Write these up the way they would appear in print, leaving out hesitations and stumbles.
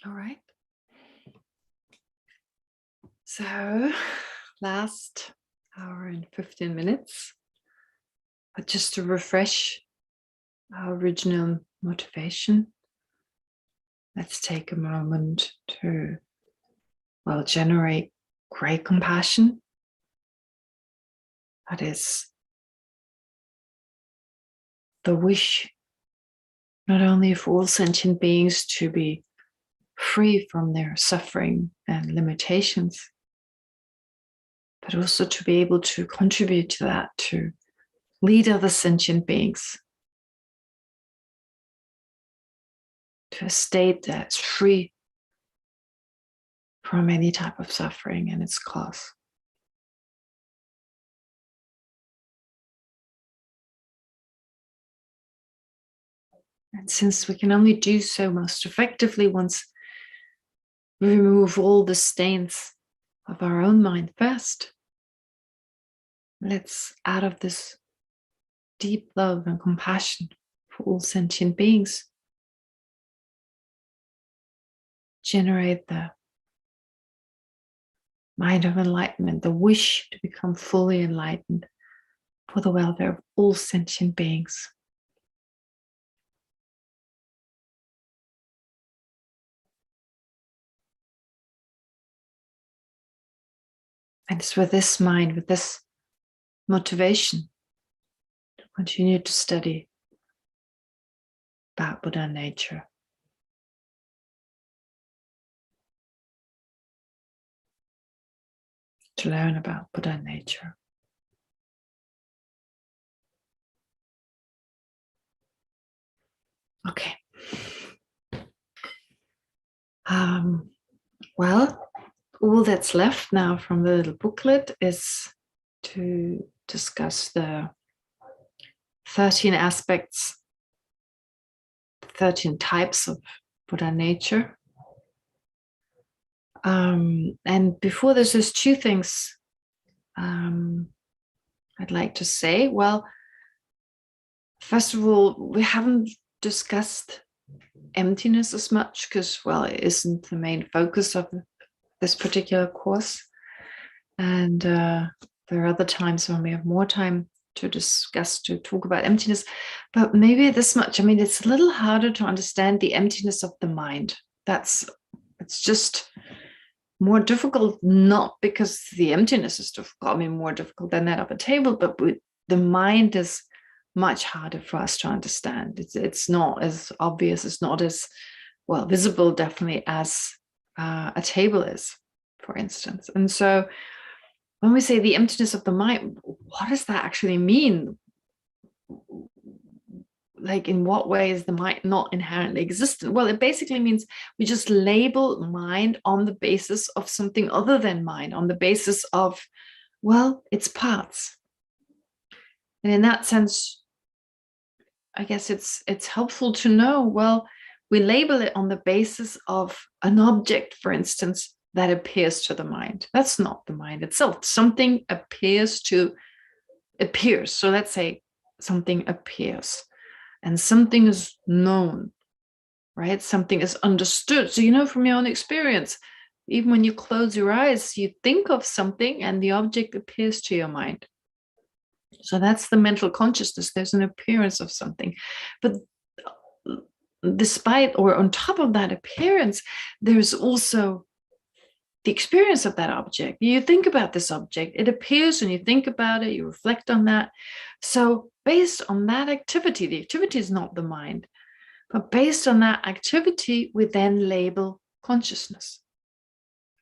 All right. So, last hour and 15 minutes, but just to refresh our original motivation, let's take a moment to, well, generate great compassion. That is the wish not only for all sentient beings to be free from their suffering and limitations, but also to be able to contribute to that, to lead other sentient beings to a state that's free from any type of suffering and its cause. And since we can only do so most effectively once we remove all the stains of our own mind first, let's, out of this deep love and compassion for all sentient beings, generate the mind of enlightenment, the wish to become fully enlightened for the welfare of all sentient beings. And it's with this mind, with this motivation, to continue to study about Buddha nature. To learn about Buddha nature. Okay. Well, all that's left now from the little booklet is to discuss the 13 aspects, 13 types of Buddha nature. And before this, there's two things I'd like to say. Well, first of all, we haven't discussed emptiness as much because, well, it isn't the main focus of this particular course. And there are other times when we have more time to discuss, to talk about emptiness. But maybe this much, I mean, it's a little harder to understand the emptiness of the mind. It's just more difficult, not because the emptiness is difficult, I mean, more difficult than that of a table, but the mind is much harder for us to understand. It's not as obvious, it's not as, well, visible definitely as a table is, for instance. And so when we say the emptiness of the mind, what does that actually mean? Like, in what way is the mind not inherently existent? Well, it basically means we just label mind on the basis of something other than mind, on the basis of, well, its parts. And in that sense, I guess it's helpful to know, well, we label it on the basis of an object, for instance, that appears to the mind. That's not the mind itself. Something appears. So let's say something appears and something is known, right? Something is understood. So, you know, from your own experience, even when you close your eyes, you think of something and the object appears to your mind. So that's the mental consciousness. There's an appearance of something. But despite, or on top of that appearance, there's also the experience of that object. You think about this object, it appears, and you think about it, you reflect on that. So based on that activity, the activity is not the mind, but based on that activity, we then label consciousness.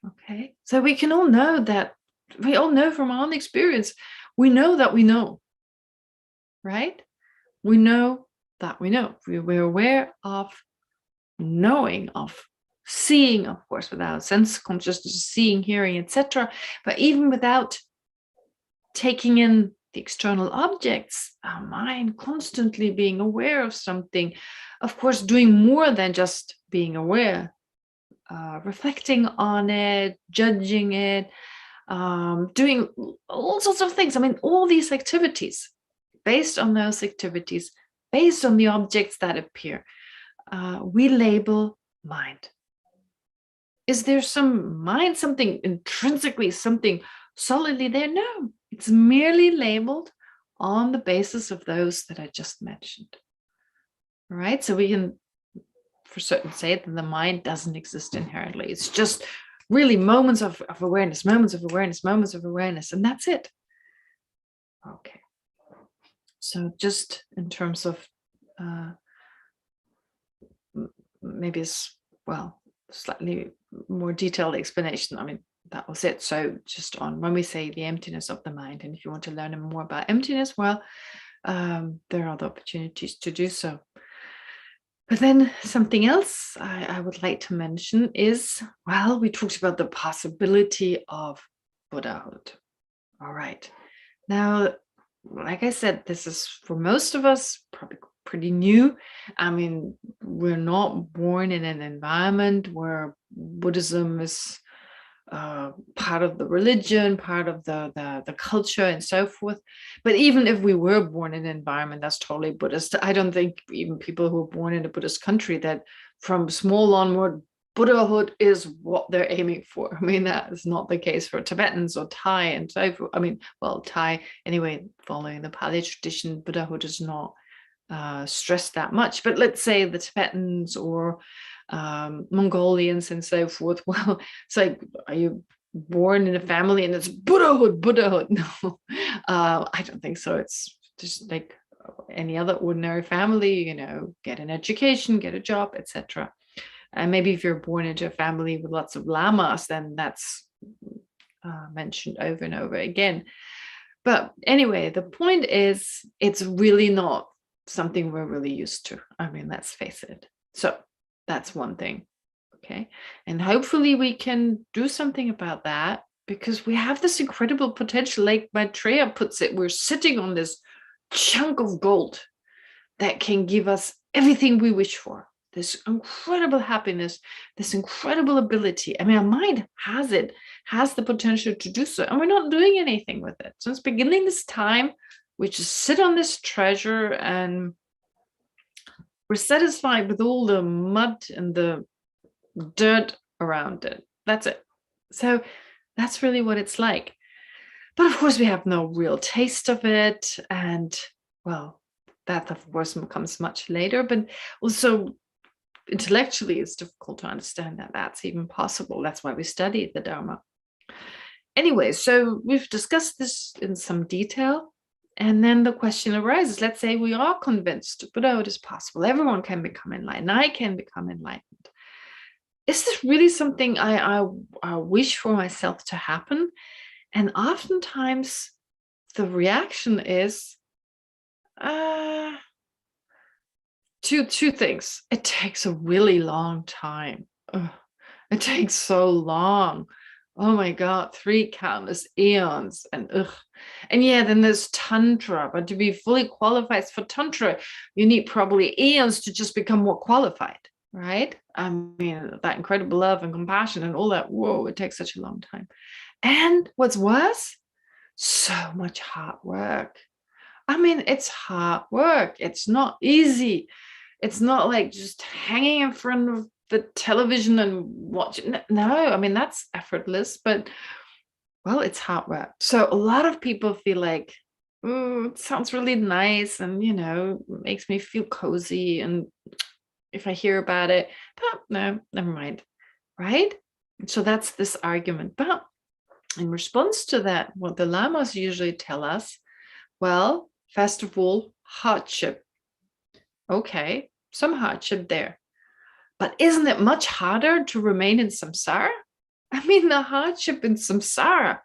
Okay, so we can all know that, we all know from our own experience, we know that we know, right? We know that we know. We're aware of knowing, of seeing, of course, without sense consciousness, seeing, hearing, etc. But even without taking in the external objects, our mind constantly being aware of something, of course, doing more than just being aware, reflecting on it, judging it, doing all sorts of things. I mean, all these activities, based on those activities, based on the objects that appear, we label mind. Is there some mind, something intrinsically, something solidly there? No, it's merely labeled on the basis of those that I just mentioned. All right, so we can for certain say that the mind doesn't exist inherently. It's just really moments of awareness, moments of awareness, moments of awareness, and that's it. Okay. So just in terms of maybe slightly more detailed explanation. I mean, that was it. So just on when we say the emptiness of the mind, and if you want to learn more about emptiness, well, there are other opportunities to do so. But then something else I would like to mention is, well, we talked about the possibility of Buddhahood. All right. Now, like I said, this is for most of us probably pretty new. I mean, we're not born in an environment where Buddhism is part of the religion, part of the culture and so forth. But even if we were born in an environment that's totally Buddhist, I don't think even people who are born in a Buddhist country that from small onward, Buddhahood is what they're aiming for. I mean, that is not the case for Tibetans or Thai and so forth. I mean, well, Thai, anyway, following the Pali tradition, Buddhahood is not stressed that much. But let's say the Tibetans or Mongolians and so forth. Well, it's like, are you born in a family and it's Buddhahood? No, I don't think so. It's just like any other ordinary family, get an education, get a job, etc. And maybe if you're born into a family with lots of lamas, then that's mentioned over and over again. But anyway, the point is, it's really not something we're really used to. I mean, let's face it. So that's one thing. Okay. And hopefully we can do something about that, because we have this incredible potential. Like Maitreya puts it, we're sitting on this chunk of gold that can give us everything we wish for. This incredible happiness, this incredible ability. I mean, our mind has the potential to do so, and we're not doing anything with it. So it's beginning this time, we just sit on this treasure and we're satisfied with all the mud and the dirt around it. That's it. So that's really what it's like. But of course, we have no real taste of it. And well, that of course comes much later, but also intellectually, it's difficult to understand that that's even possible. That's why we study the Dharma. Anyway, so we've discussed this in some detail. And then the question arises, let's say we are convinced Buddhahood is possible. Everyone can become enlightened. I can become enlightened. Is this really something I wish for myself to happen? And oftentimes the reaction is two things. It takes a really long time. It takes so long. Oh my God, 3 countless eons. And yeah, then there's Tantra. But to be fully qualified for Tantra, you need probably eons to just become more qualified, right? I mean, that incredible love and compassion and all that. Whoa, it takes such a long time. And what's worse, so much hard work. I mean, it's hard work. It's not easy. It's not like just hanging in front of the television and watching. No, I mean, that's effortless, but well, it's hard work. So a lot of people feel like, it sounds really nice and, makes me feel cozy. And if I hear about it, but no, never mind. Right? So that's this argument. But in response to that, what the lamas usually tell us, well, first of all, hardship. Okay, some hardship there. But isn't it much harder to remain in samsara? I mean, the hardship in samsara.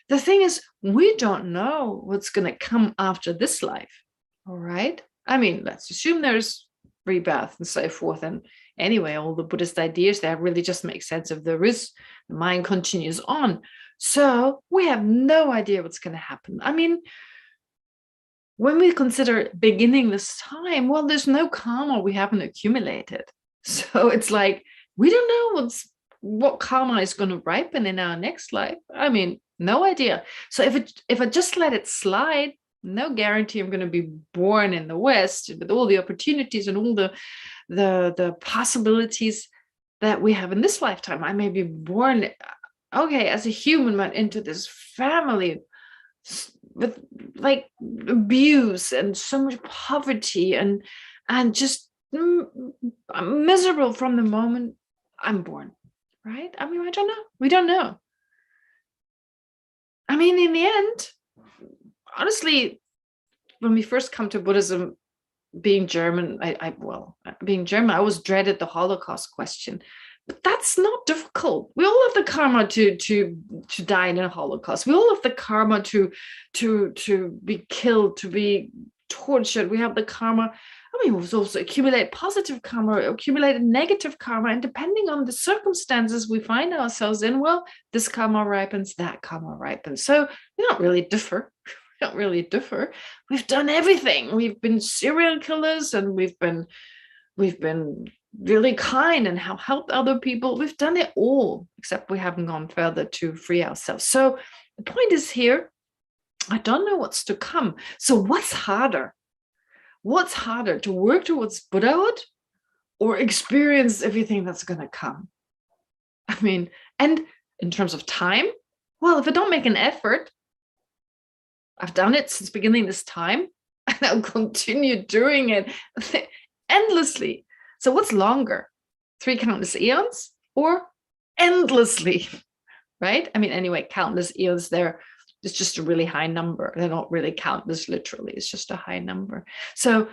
The thing is, we don't know what's going to come after this life. All right. I mean, let's assume there's rebirth and so forth. And anyway, all the Buddhist ideas that really just make sense if there is, the mind continues on. So we have no idea what's going to happen. I mean, when we consider beginning this time, well, there's no karma we haven't accumulated. So it's like, we don't know what karma is going to ripen in our next life. I mean, no idea. So if I just let it slide, no guarantee I'm going to be born in the West with all the opportunities and all the possibilities. that we have in this lifetime. I may be born, okay, as a human, but into this family with like abuse and so much poverty and just I'm miserable from the moment I'm born, right? I mean, I don't know. We don't know. I mean, in the end, honestly, when we first come to Buddhism, being German, being German, I always dreaded the Holocaust question. But that's not difficult. We all have the karma to die in a Holocaust. We all have the karma to be killed, to be tortured. We have the karma. I mean, we also accumulate positive karma, accumulate negative karma, and depending on the circumstances we find ourselves in, well, this karma ripens, that karma ripens. So we don't really differ. We don't really differ. We've done everything. We've been serial killers, and we've been really kind and have helped other people. We've done it all, except we haven't gone further to free ourselves. So the point is here, I don't know what's to come. So what's harder? What's harder, to work towards Buddhahood or experience everything that's going to come? I mean, and in terms of time, well, if I don't make an effort, I've done it since beginning this time, and I'll continue doing it endlessly. So what's longer? 3 countless eons or endlessly, right? I mean, anyway, countless eons there. It's just a really high number. They're not really countless literally. It's just a high number. So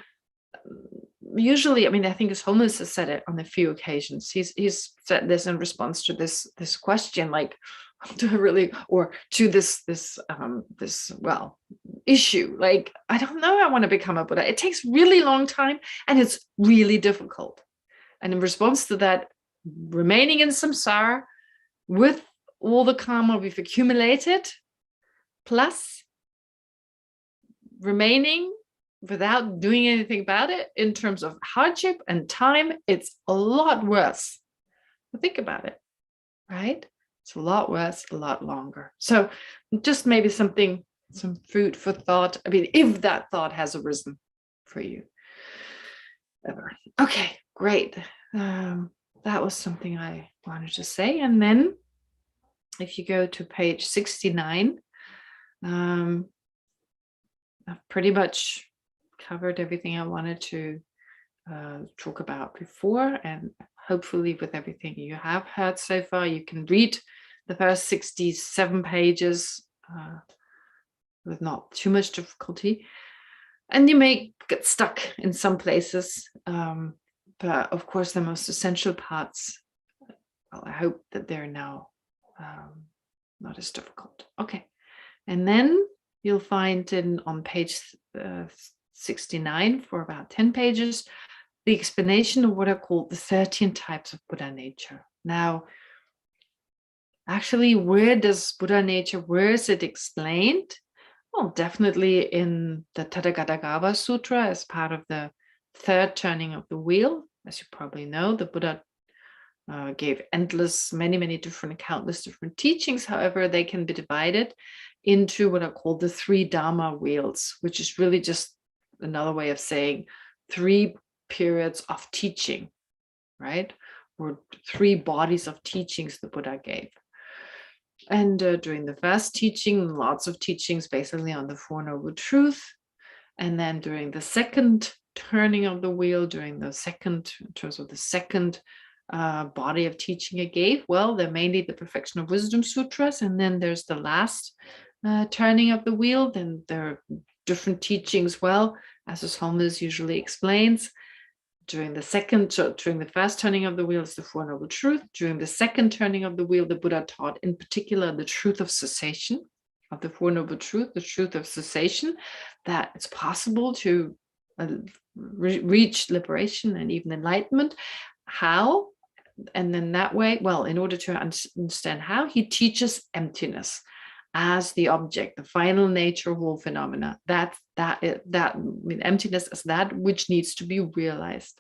usually, I mean, I think His Holiness has said it on a few occasions. He's said this in response to this question, like, to this issue. Like, I don't know, I want to become a Buddha. It takes really long time and it's really difficult. And in response to that, remaining in samsara with all the karma we've accumulated, plus remaining without doing anything about it in terms of hardship and time, it's a lot worse. Think about it, right? It's a lot worse, a lot longer. So just maybe some food for thought. I mean, if that thought has arisen for you ever. Okay, great. That was something I wanted to say. And then if you go to page 69, I've pretty much covered everything I wanted to talk about before, and hopefully with everything you have heard so far, you can read the first 67 pages with not too much difficulty. And you may get stuck in some places, but of course the most essential parts, well, I hope that they're now not as difficult. Okay. And then you'll find on page 69 for about 10 pages, the explanation of what are called the 13 types of Buddha nature. Now, actually, where is it explained? Well, definitely in the Tathagata Sutra as part of the 3rd turning of the wheel. As you probably know, the Buddha gave many countless different teachings. However, they can be divided into what are called the 3 Dharma wheels, which is really just another way of saying 3 periods of teaching, right? Or 3 bodies of teachings the Buddha gave. And during the first teaching, lots of teachings basically on the Four Noble Truths. And then during the 2nd turning of the wheel, in terms of the 2nd body of teaching it gave, well, they're mainly the Perfection of Wisdom Sutras. And then there's the last turning of the wheel. Then there are different teachings, well, as His Holiness usually explains. During the 1st turning of the wheel is the Four Noble Truths. During the 2nd turning of the wheel, the Buddha taught in particular the truth of cessation, of the Four Noble Truths, the truth of cessation, that it's possible to reach liberation and even enlightenment. How? And then that way, well, in order to understand how, he teaches emptiness as the object, the final nature of all phenomena. Emptiness as that which needs to be realized.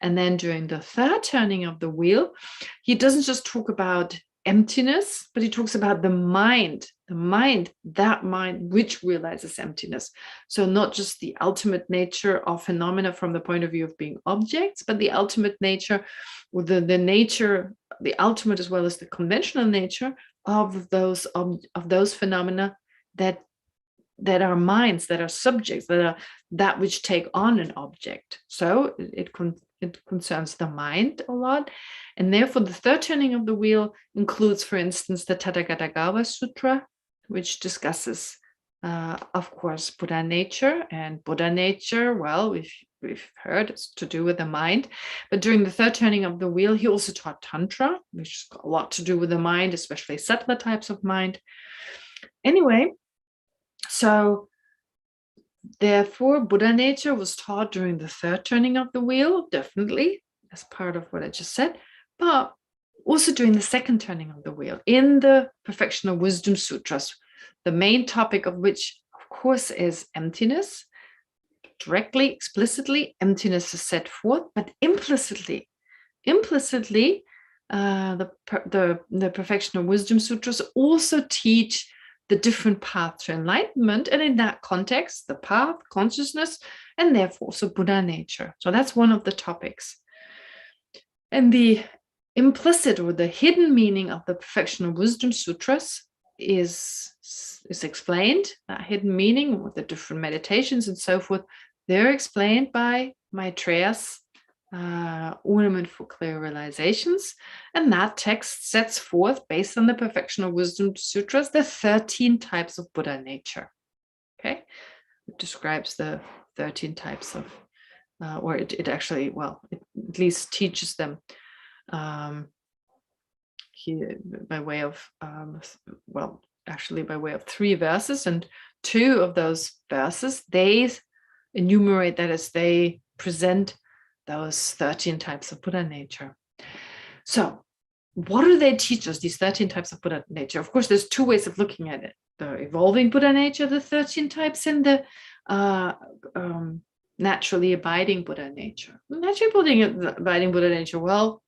And then during the 3rd turning of the wheel, he doesn't just talk about emptiness, but he talks about the mind, that mind which realizes emptiness. So not just the ultimate nature of phenomena from the point of view of being objects, but the ultimate nature, or the nature, the ultimate as well as the conventional nature of those phenomena that are minds, that are subjects, that are that which take on an object. So it concerns the mind a lot. And therefore, the third turning of the wheel includes, for instance, the Tathagata Sutra, which discusses, of course, Buddha nature. And Buddha nature, well, we've heard it's to do with the mind. But during the third turning of the wheel, he also taught Tantra, which has got a lot to do with the mind, especially subtler types of mind. Anyway, so therefore, Buddha nature was taught during the third turning of the wheel, definitely, as part of what I just said, but also during the second turning of the wheel, in the Perfection of Wisdom Sutras, the main topic of which, of course, is emptiness. Directly, explicitly, emptiness is set forth, but implicitly, the Perfection of Wisdom Sutras also teach the different paths to enlightenment, and in that context, the path, consciousness, and therefore also Buddha nature. So that's one of the topics. And the implicit or the hidden meaning of the Perfection of Wisdom Sutras is explained. That hidden meaning with the different meditations and so forth, they're explained by Maitreya's Ornament for Clear Realizations, and that text sets forth, based on the Perfection of Wisdom Sutras, the 13 types of Buddha nature. Okay, it describes the 13 types of, or it actually, well, it at least teaches them here by way of, well, actually by way of 3 verses, and 2 of those verses they enumerate, that is, they present those 13 types of Buddha nature. So what do they teach us, these 13 types of Buddha nature? Of course, there's 2 ways of looking at it: the evolving Buddha nature, the 13 types, and the naturally abiding Buddha nature. Naturally abiding Buddha nature, well,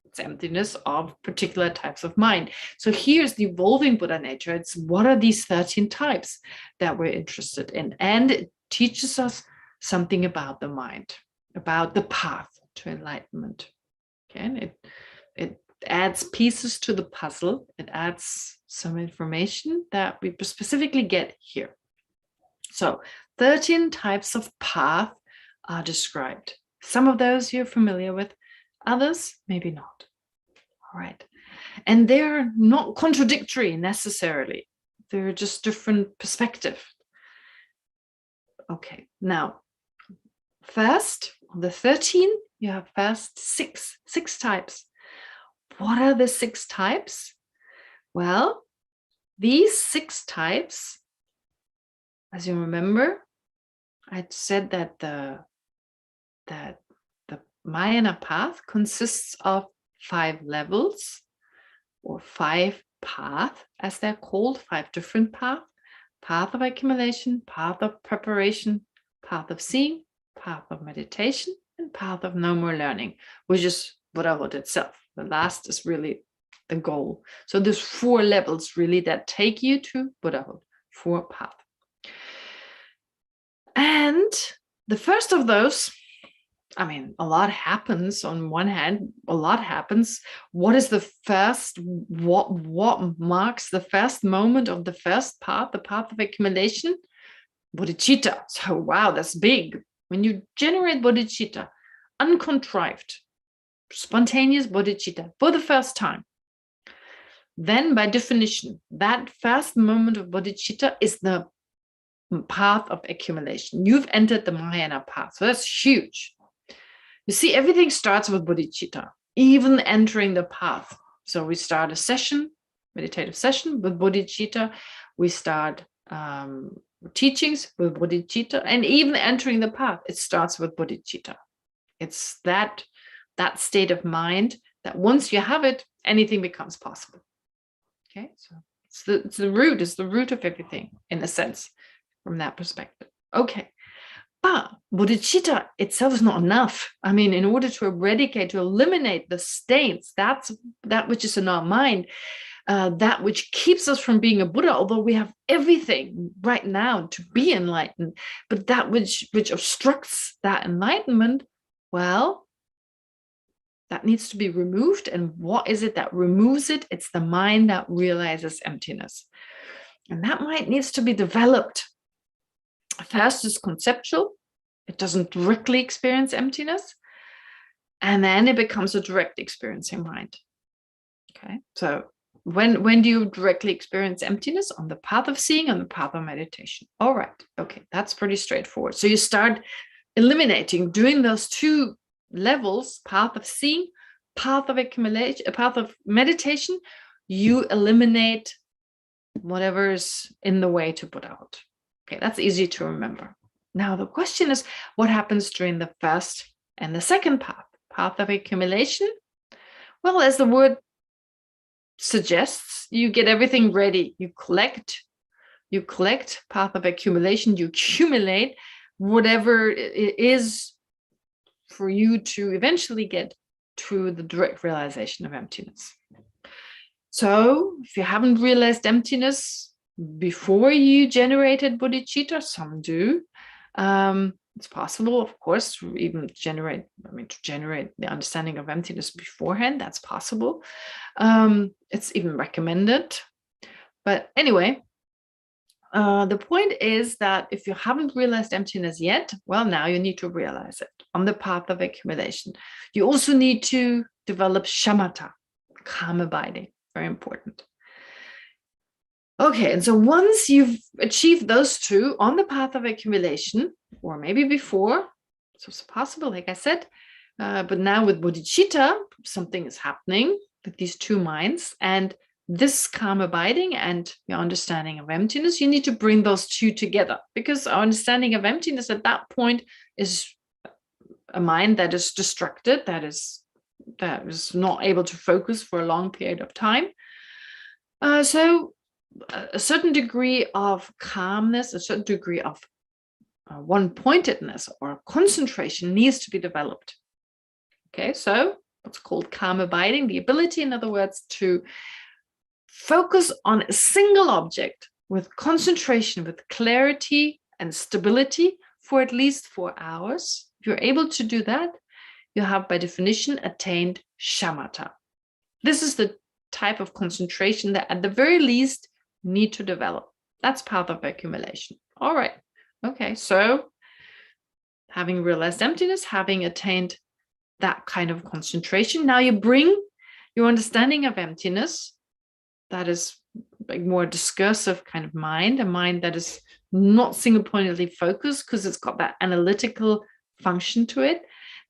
it's emptiness of particular types of mind. So here's the evolving Buddha nature. It's what are these 13 types that we're interested in, and it teaches us something about the mind, about the path to enlightenment. Okay, and it adds pieces to the puzzle. It adds some information that we specifically get here. So 13 types of path are described. Some of those you're familiar with, others maybe not. All right, and they're not contradictory necessarily. They're just different perspective. Okay, now first, of the 13, you have first six types. What are the 6 types? Well, these 6 types, as you remember, I said that the Mahayana path consists of 5 levels, or 5 paths, as they're called, 5 different paths: path of accumulation, path of preparation, path of seeing, path of meditation, and path of no more learning, which is Buddhahood itself. The last is really the goal. So there's 4 levels really that take you to Buddhahood, 4 paths. And the first of those, I mean, a lot happens. On one hand, a lot happens. What is the first, what marks the first moment of the first path, the path of accumulation? Bodhicitta. So wow, that's big. When you generate bodhicitta, uncontrived, spontaneous bodhicitta for the first time, then by definition, that first moment of bodhicitta is the path of accumulation. You've entered the Mahayana path. So that's huge. You see, everything starts with bodhicitta, even entering the path. So we start a session, meditative session with bodhicitta. We start teachings with bodhicitta, and even entering the path, it starts with bodhicitta. It's that state of mind that once you have it, anything becomes possible. Okay, so it's the root of everything, in a sense, from that perspective. Okay, But bodhicitta itself is not enough. I mean, in order to eradicate, to eliminate the states, that's that which is in our mind, that which keeps us from being a Buddha, although we have everything right now to be enlightened, but that which obstructs that enlightenment, well, that needs to be removed. And what is it that removes it? It's the mind that realizes emptiness. And that mind needs to be developed. First is conceptual. It doesn't directly experience emptiness. And then it becomes a direct experiencing mind. Okay, so when do you directly experience emptiness? On the path of seeing, on the path of meditation. All right, okay, that's pretty straightforward. So you start eliminating, doing those two levels, path of seeing, path of accumulation, path of meditation, you eliminate whatever is in the way to put out. Okay, that's easy to remember. Now the question is, what happens during the first and the second path? Path of accumulation? Well, as the word suggests, you get everything ready. You collect, path of accumulation, you accumulate whatever it is for you to eventually get to the direct realization of emptiness. So if you haven't realized emptiness before you generated bodhicitta, some do, it's possible, of course, to even generate the understanding of emptiness beforehand. That's possible. It's even recommended. But anyway, the point is that if you haven't realized emptiness yet, well, now you need to realize it on the path of accumulation. You also need to develop shamatha, calm abiding, very important. Okay, and so once you've achieved those two on the path of accumulation, or maybe before, so it's possible, like I said, but now with bodhicitta, something is happening with these two minds, and this calm abiding and your understanding of emptiness, you need to bring those two together, because our understanding of emptiness at that point is a mind that is distracted, that is not able to focus for a long period of time. So a certain degree of calmness, a certain degree of one-pointedness or concentration needs to be developed. Okay, so what's called calm abiding, the ability, in other words, to focus on a single object with concentration, with clarity and stability for at least 4 hours. If you're able to do that, you have by definition attained shamatha. This is the type of concentration that at the very least need to develop. That's path of accumulation. All right. Okay. So having realized emptiness, having attained that kind of concentration, now you bring your understanding of emptiness, that is like more discursive kind of mind, a mind that is not single-pointedly focused because it's got that analytical function to it.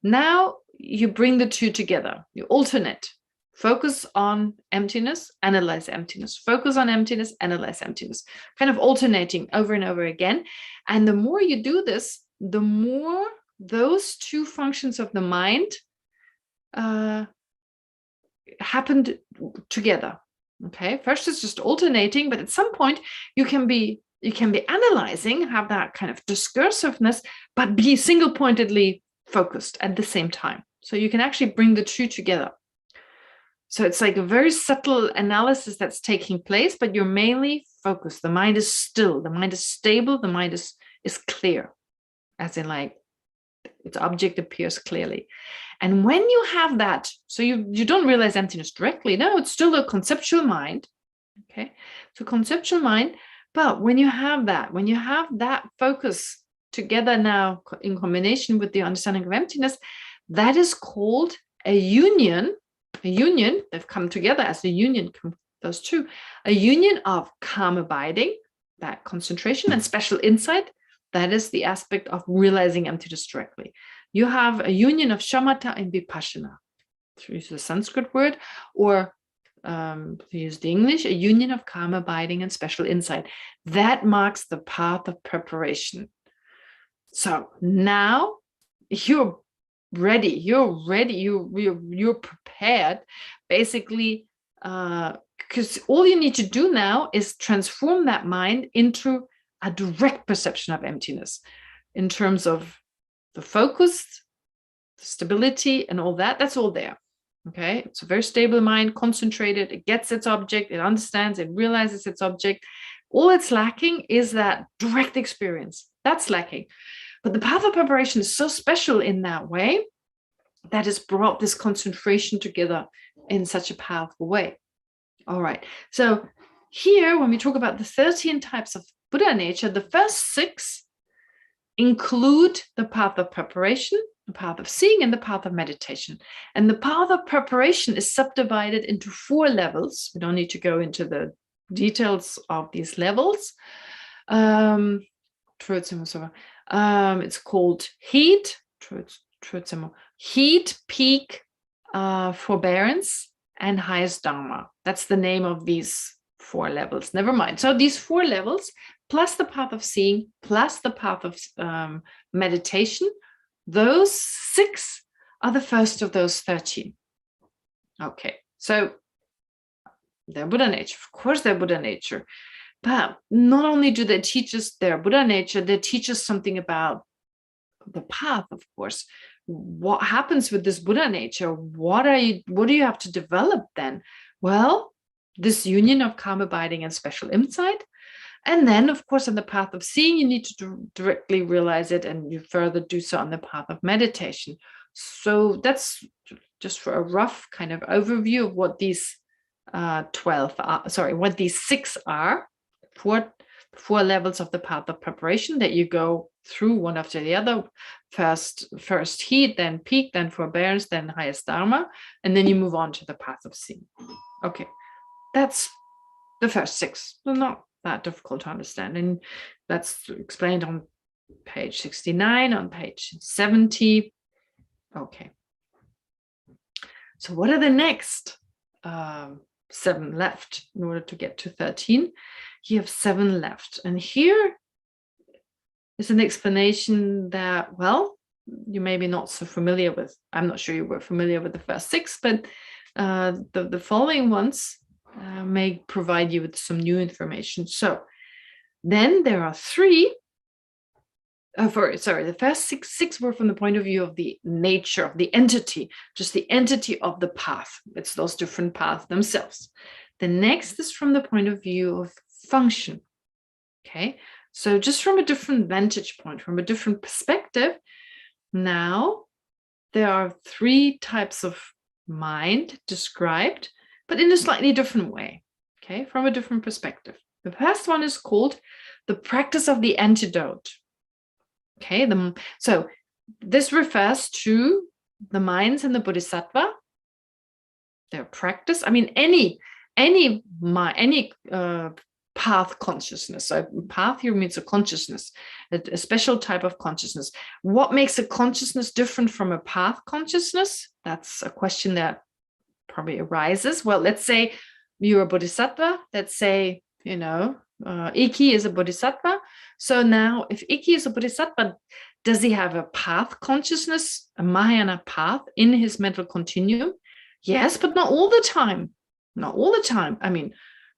Now you bring the two together. You alternate. Focus on emptiness, analyze emptiness. Focus on emptiness, analyze emptiness. Kind of alternating over and over again. And the more you do this, the more those two functions of the mind happened together. Okay, first it's just alternating, but at some point you can be analyzing, have that kind of discursiveness, but be single-pointedly focused at the same time. So you can actually bring the two together. So it's like a very subtle analysis that's taking place, but you're mainly focused. The mind is still, the mind is stable, the mind is clear, as in like its object appears clearly. And when you have that, so you don't realize emptiness directly. No, it's still a conceptual mind. Okay, so conceptual mind. But when you have that focus together now in combination with the understanding of emptiness, that is called a union. A union, they've come together as a union, those two, a union of calm abiding, that concentration, and special insight. That is the aspect of realizing emptiness directly. You have a union of shamatha and vipassana, to use the Sanskrit word, or to use the English, a union of calm abiding and special insight. That marks the path of preparation. So now you're ready, you're prepared, basically, because all you need to do now is transform that mind into a direct perception of emptiness. in terms of the focus, the stability, and all that. That's all there. Okay, it's a very stable mind, concentrated. It gets its object. It understands. It realizes its object. All it's lacking is that direct experience. That's lacking. But the path of preparation is so special in that way that it's brought this concentration together in such a powerful way. All right. So here, when we talk about the 13 types of Buddha nature, the first 6 include the path of preparation, the path of seeing, and the path of meditation. And the path of preparation is subdivided into 4 levels. We don't need to go into the details of these levels. It's called heat, heat, peak, forbearance, and highest Dharma. That's the name of these 4 levels. Never mind. So these 4 levels, plus the path of seeing, plus the path of meditation, those 6 are the first of those 13. Okay, so they're Buddha nature. Of course, they're Buddha nature. But not only do they teach us their Buddha nature, they teach us something about the path, of course. What happens with this Buddha nature? What do you have to develop then? Well, this union of calm abiding and special insight. And then, of course, on the path of seeing, you need to directly realize it, and you further do so on the path of meditation. So that's just for a rough kind of overview of what these 6 are. 4 levels of the path of preparation that you go through one after the other. First heat, then peak, then forbearance, then highest Dharma, and then you move on to the path of seeing. Okay, that's the first 6. They're not that difficult to understand, and that's explained on page 69, on page 70. Okay, so what are the next 7 left in order to get to 13? You have 7 left, and here is an explanation that, well, you may be not so familiar with. I'm not sure you were familiar with the first 6, but the following ones may provide you with some new information. So then there are 3. The first six were from the point of view of the nature of the entity, just the entity of the path. It's those different paths themselves. The next is from the point of view of function. Okay, so just from a different vantage point, from a different perspective, now there are 3 types of mind described, but in a slightly different way. Okay, from a different perspective. The first one is called the practice of the antidote. Okay, so this refers to the minds in the Bodhisattva, their practice. I mean, any path consciousness. So path here means a consciousness, a special type of consciousness. What makes a consciousness different from a path consciousness? That's a question that probably arises. Well, let's say you're a Bodhisattva. Let's say, Iki is a Bodhisattva. So now, if Iki is a Bodhisattva, does he have a path consciousness, a Mahayana path in his mental continuum? Yes, but not all the time. Not all the time. I mean,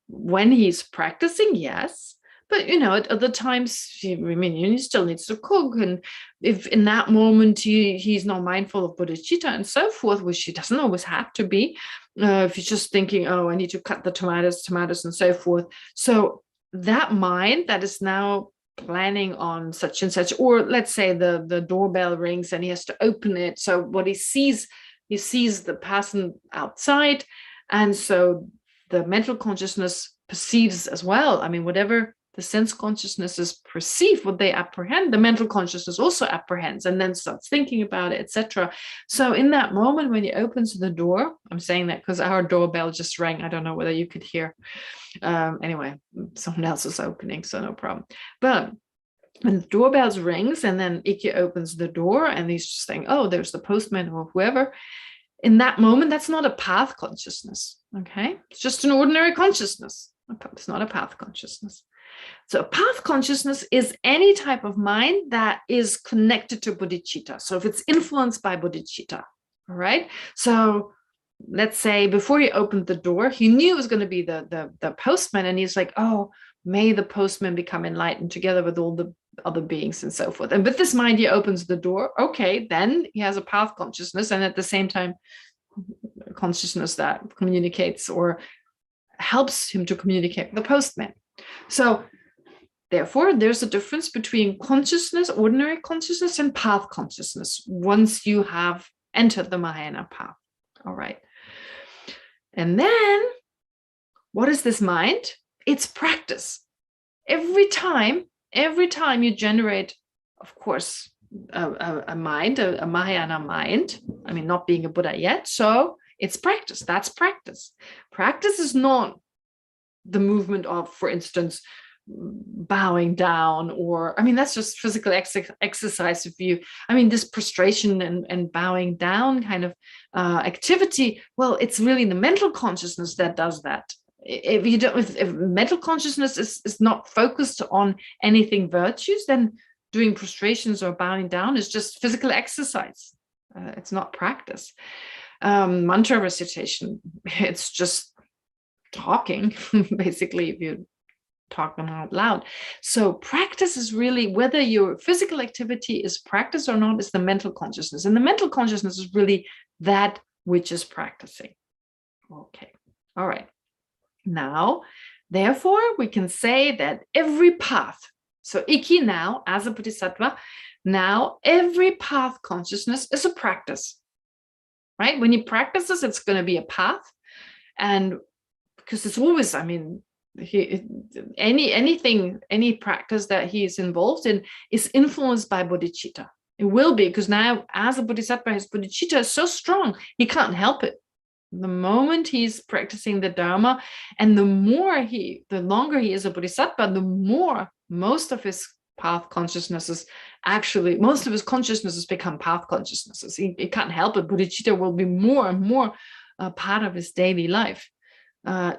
when he's practicing, yes. But, at other times, he still needs to cook. And if in that moment he's not mindful of bodhicitta and so forth, which he doesn't always have to be, if he's just thinking, I need to cut the tomatoes and so forth. So that mind that is now planning on such and such, or let's say the doorbell rings and he has to open it. So what he sees the person outside. And so the mental consciousness perceives as well. I mean, whatever the sense consciousnesses perceive, what they apprehend, the mental consciousness also apprehends and then starts thinking about it, etc. So in that moment when he opens the door, I'm saying that because our doorbell just rang. I don't know whether you could hear. Anyway, someone else is opening, so no problem. But when the doorbell rings and then Iki opens the door and he's just saying, there's the postman or whoever. In that moment, that's not a path consciousness. Okay, it's just an ordinary consciousness. It's not a path consciousness. So path consciousness is any type of mind that is connected to bodhicitta. So if it's influenced by bodhicitta, all right? So let's say before he opened the door, he knew it was going to be the postman, and he's like, may the postman become enlightened together with all the other beings and so forth. And with this mind, he opens the door. Okay, then he has a path consciousness, and at the same time, consciousness that communicates or helps him to communicate with the postman. So therefore, there's a difference between consciousness, ordinary consciousness, and path consciousness once you have entered the Mahayana path. All right. And then, what is this mind? It's practice. Every time you generate, of course, a mind, a Mahayana mind, I mean, not being a Buddha yet, so it's practice. That's practice. Practice is not the movement of, for instance, bowing down, or, I mean, that's just physical exercise. If you, I mean, this prostration and bowing down kind of activity, well, it's really the mental consciousness that does that. If you don't, if mental consciousness is not focused on anything virtues, then doing prostrations or bowing down is just physical exercise. It's not practice. Mantra recitation, it's just talking, basically, if you talk them out loud. So practice is really, whether your physical activity is practice or not, is the mental consciousness. And the mental consciousness is really that which is practicing. Okay, all right. Now, therefore, we can say that every path, so Iki now, as a Bodhisattva, now every path consciousness is a practice, right? When he practices, it's going to be a path. And because it's always, I mean, any practice that he is involved in is influenced by bodhicitta. It will be, because now as a Bodhisattva, his bodhicitta is so strong, he can't help it. The moment he's practicing the Dharma, and the longer he is a Bodhisattva, the more most of his path consciousnesses, actually, most of his consciousnesses become path consciousnesses. He can't help it. Bodhicitta will be more and more part of his daily life,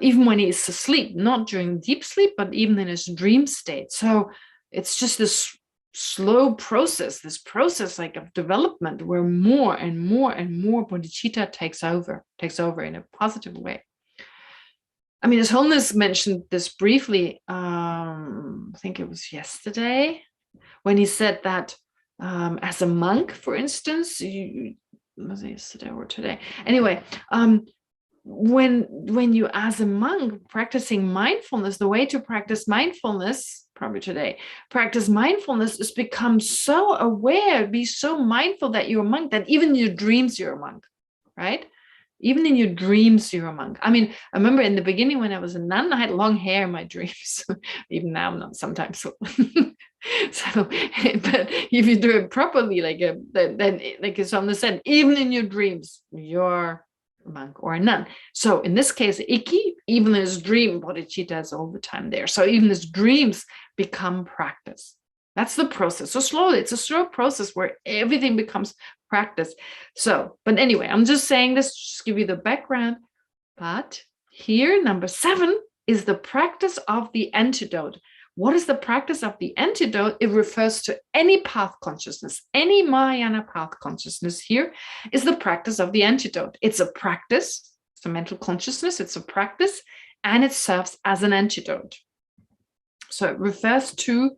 even when he is asleep, not during deep sleep, but even in his dream state. So it's just this slow process, this process like of development, where more and more and more bodhicitta takes over in a positive way. I mean, His Holiness mentioned this briefly, I think it was yesterday, when he said that as a monk, for instance, was it yesterday or today? Anyway, when you as a monk practicing mindfulness, the way to practice mindfulness, probably today, practice mindfulness is become so aware, be so mindful that you're a monk, that even in your dreams you're a monk, right? Even in your dreams you're a monk. I mean, I remember in the beginning when I was a nun, I had long hair in my dreams. Even now, not sometimes. So, but if you do it properly, then like it's on the said, even in your dreams, you're a monk or a nun. So in this case, Iki, even his dream, bodhicitta is all the time there. So even his dreams become practice. That's the process. So slowly, it's a slow process where everything becomes practice. So, but anyway, I'm just saying this, just give you the background. But here, number 7 is the practice of the antidote. What is the practice of the antidote? It refers to any path consciousness, any Mahayana path consciousness. Here is the practice of the antidote. It's a practice, it's a mental consciousness, it's a practice, and it serves as an antidote. So it refers to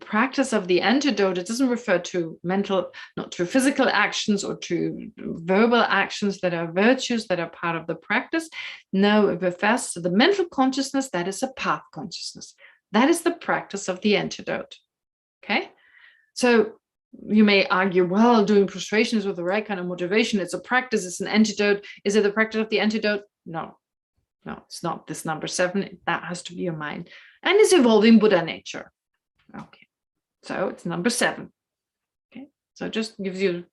practice of the antidote. It doesn't refer to mental, not to physical actions or to verbal actions that are virtues that are part of the practice. No, it refers to the mental consciousness that is a path consciousness. That is the practice of the antidote. Okay, so you may argue, well, doing prostrations with the right kind of motivation, it's a practice, it's an antidote. Is it the practice of the antidote? No, it's not. This number 7, that has to be your mind, and it's evolving Buddha nature. Okay, so it's number 7. Okay, so it just gives you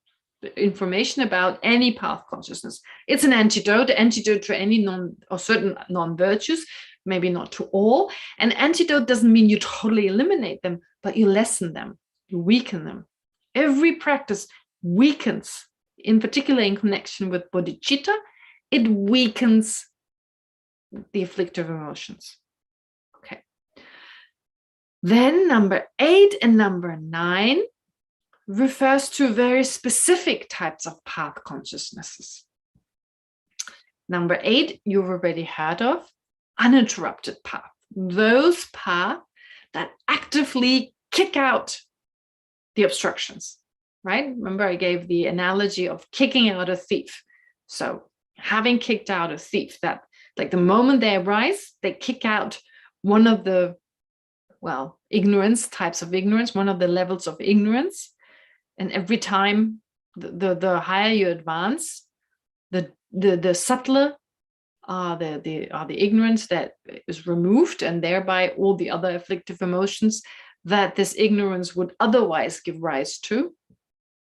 information about any path consciousness. It's an antidote to any certain non-virtues, maybe not to all. An antidote doesn't mean you totally eliminate them, but you lessen them, you weaken them. Every practice weakens, in particular in connection with bodhicitta, it weakens the afflictive emotions. Okay. Then number 8 and number 9 refers to very specific types of path consciousnesses. Number 8, you've already heard of, uninterrupted path. those paths that actively kick out the obstructions, right? Remember, I gave the analogy of kicking out a thief. So having kicked out a thief, that like the moment they arise, they kick out one of the, well, ignorance, types of ignorance, one of the levels of ignorance. And every time the higher you advance, the subtler the ignorance that is removed, and thereby all the other afflictive emotions that this ignorance would otherwise give rise to.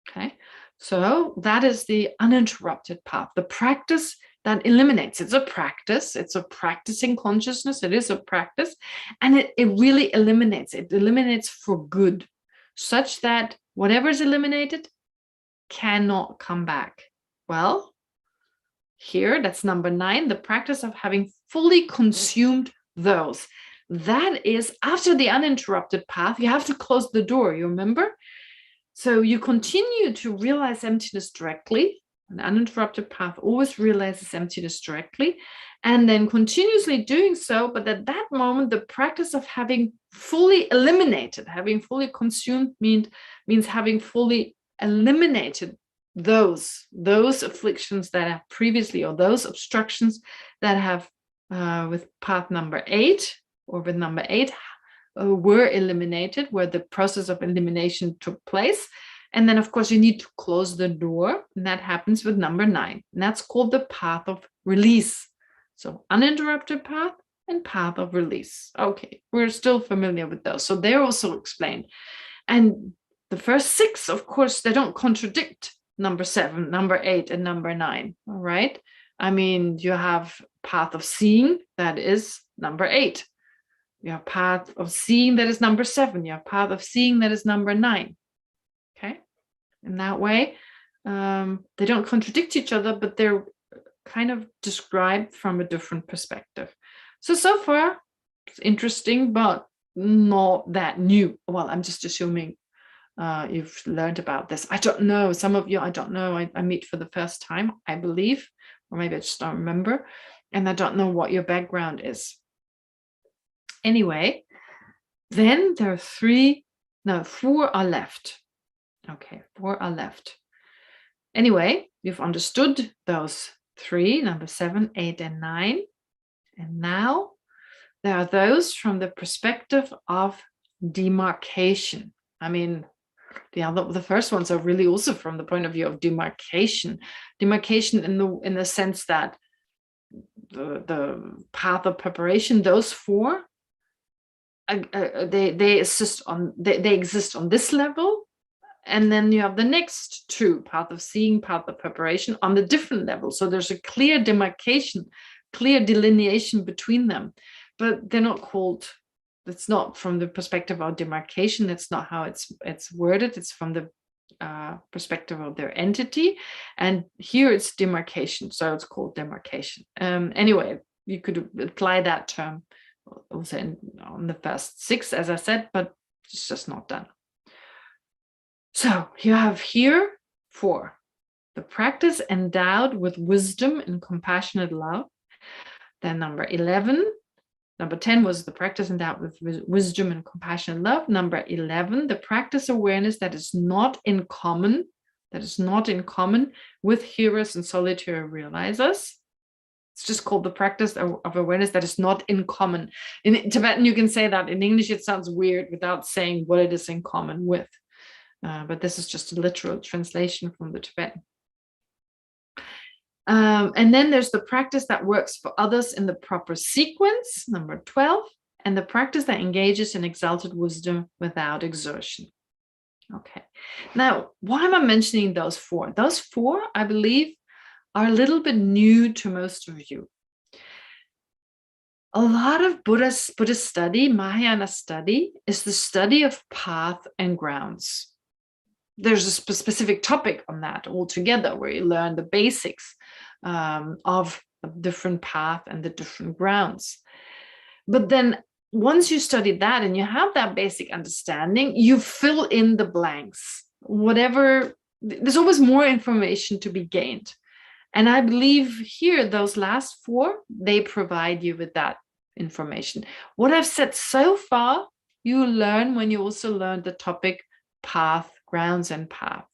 Okay, so that is the uninterrupted path, the practice that eliminates. It's a practice, it's a practicing consciousness, it is a practice, and it really eliminates. It eliminates for good, such that whatever is eliminated cannot come back. Well, here, that's number 9, the practice of having fully consumed those. That is, after the uninterrupted path, you have to close the door, you remember? So you continue to realize emptiness directly. An uninterrupted path always realizes emptiness directly, and then continuously doing so. But at that moment, the practice of having fully eliminated, having fully consumed means having fully eliminated those afflictions that have previously, or those obstructions that have with path number 8 or with number 8 were eliminated, where the process of elimination took place. And then, of course, you need to close the door, and that happens with number 9, and that's called the path of release. So uninterrupted path and path of release. Okay, we're still familiar with those, so they're also explained. And the first 6, of course, they don't contradict number 7, number 8, and number 9. All right. I mean, you have path of seeing, that is number 8. You have path of seeing, that is number 7. You have path of seeing, that is number 9. Okay. In that way, they don't contradict each other, but they're kind of described from a different perspective. So far, it's interesting, but not that new. Well, I'm just assuming you've learned about this. I don't know. Some of you, I don't know. I meet for the first time, I believe, or maybe I just don't remember. And I don't know what your background is. Anyway, then there are 4 are left. Okay, 4 are left. Anyway, you've understood those 3, number 7, 8, and 9. And now there are those from the perspective of demarcation. I mean, the first ones are really also from the point of view of demarcation in the sense that the path of preparation, those 4, they exist on this level, and then you have the next 2, path of seeing, path of preparation, on the different level. So there's a clear demarcation, clear delineation between them, but they're not called. It's not from the perspective of demarcation. That's not how it's worded. It's from the perspective of their entity, and here it's demarcation, so it's called demarcation. Anyway, you could apply that term also on the first 6, as I said, but it's just not done. So you have here 4, the practice endowed with wisdom and compassionate love. Then number 11. Number 10 was the practice endowed with wisdom and compassion and love. Number 11, the practice awareness that is not in common, with hearers and solitary realizers. It's just called the practice of awareness that is not in common. In Tibetan, you can say that. In English, it sounds weird without saying what it is in common with. But this is just a literal translation from the Tibetan. And then there's the practice that works for others in the proper sequence, number 12, and the practice that engages in exalted wisdom without exertion. Okay. Now, why am I mentioning those 4? Those 4, I believe, are a little bit new to most of you. A lot of Buddhist study, Mahayana study, is the study of path and grounds. There's a specific topic on that altogether, where you learn the basics of the different path and the different grounds. But then once you study that and you have that basic understanding, you fill in the blanks. There's always more information to be gained. And I believe here, those last 4, they provide you with that information. What I've said so far, you learn when you also learn the topic path, grounds, and path.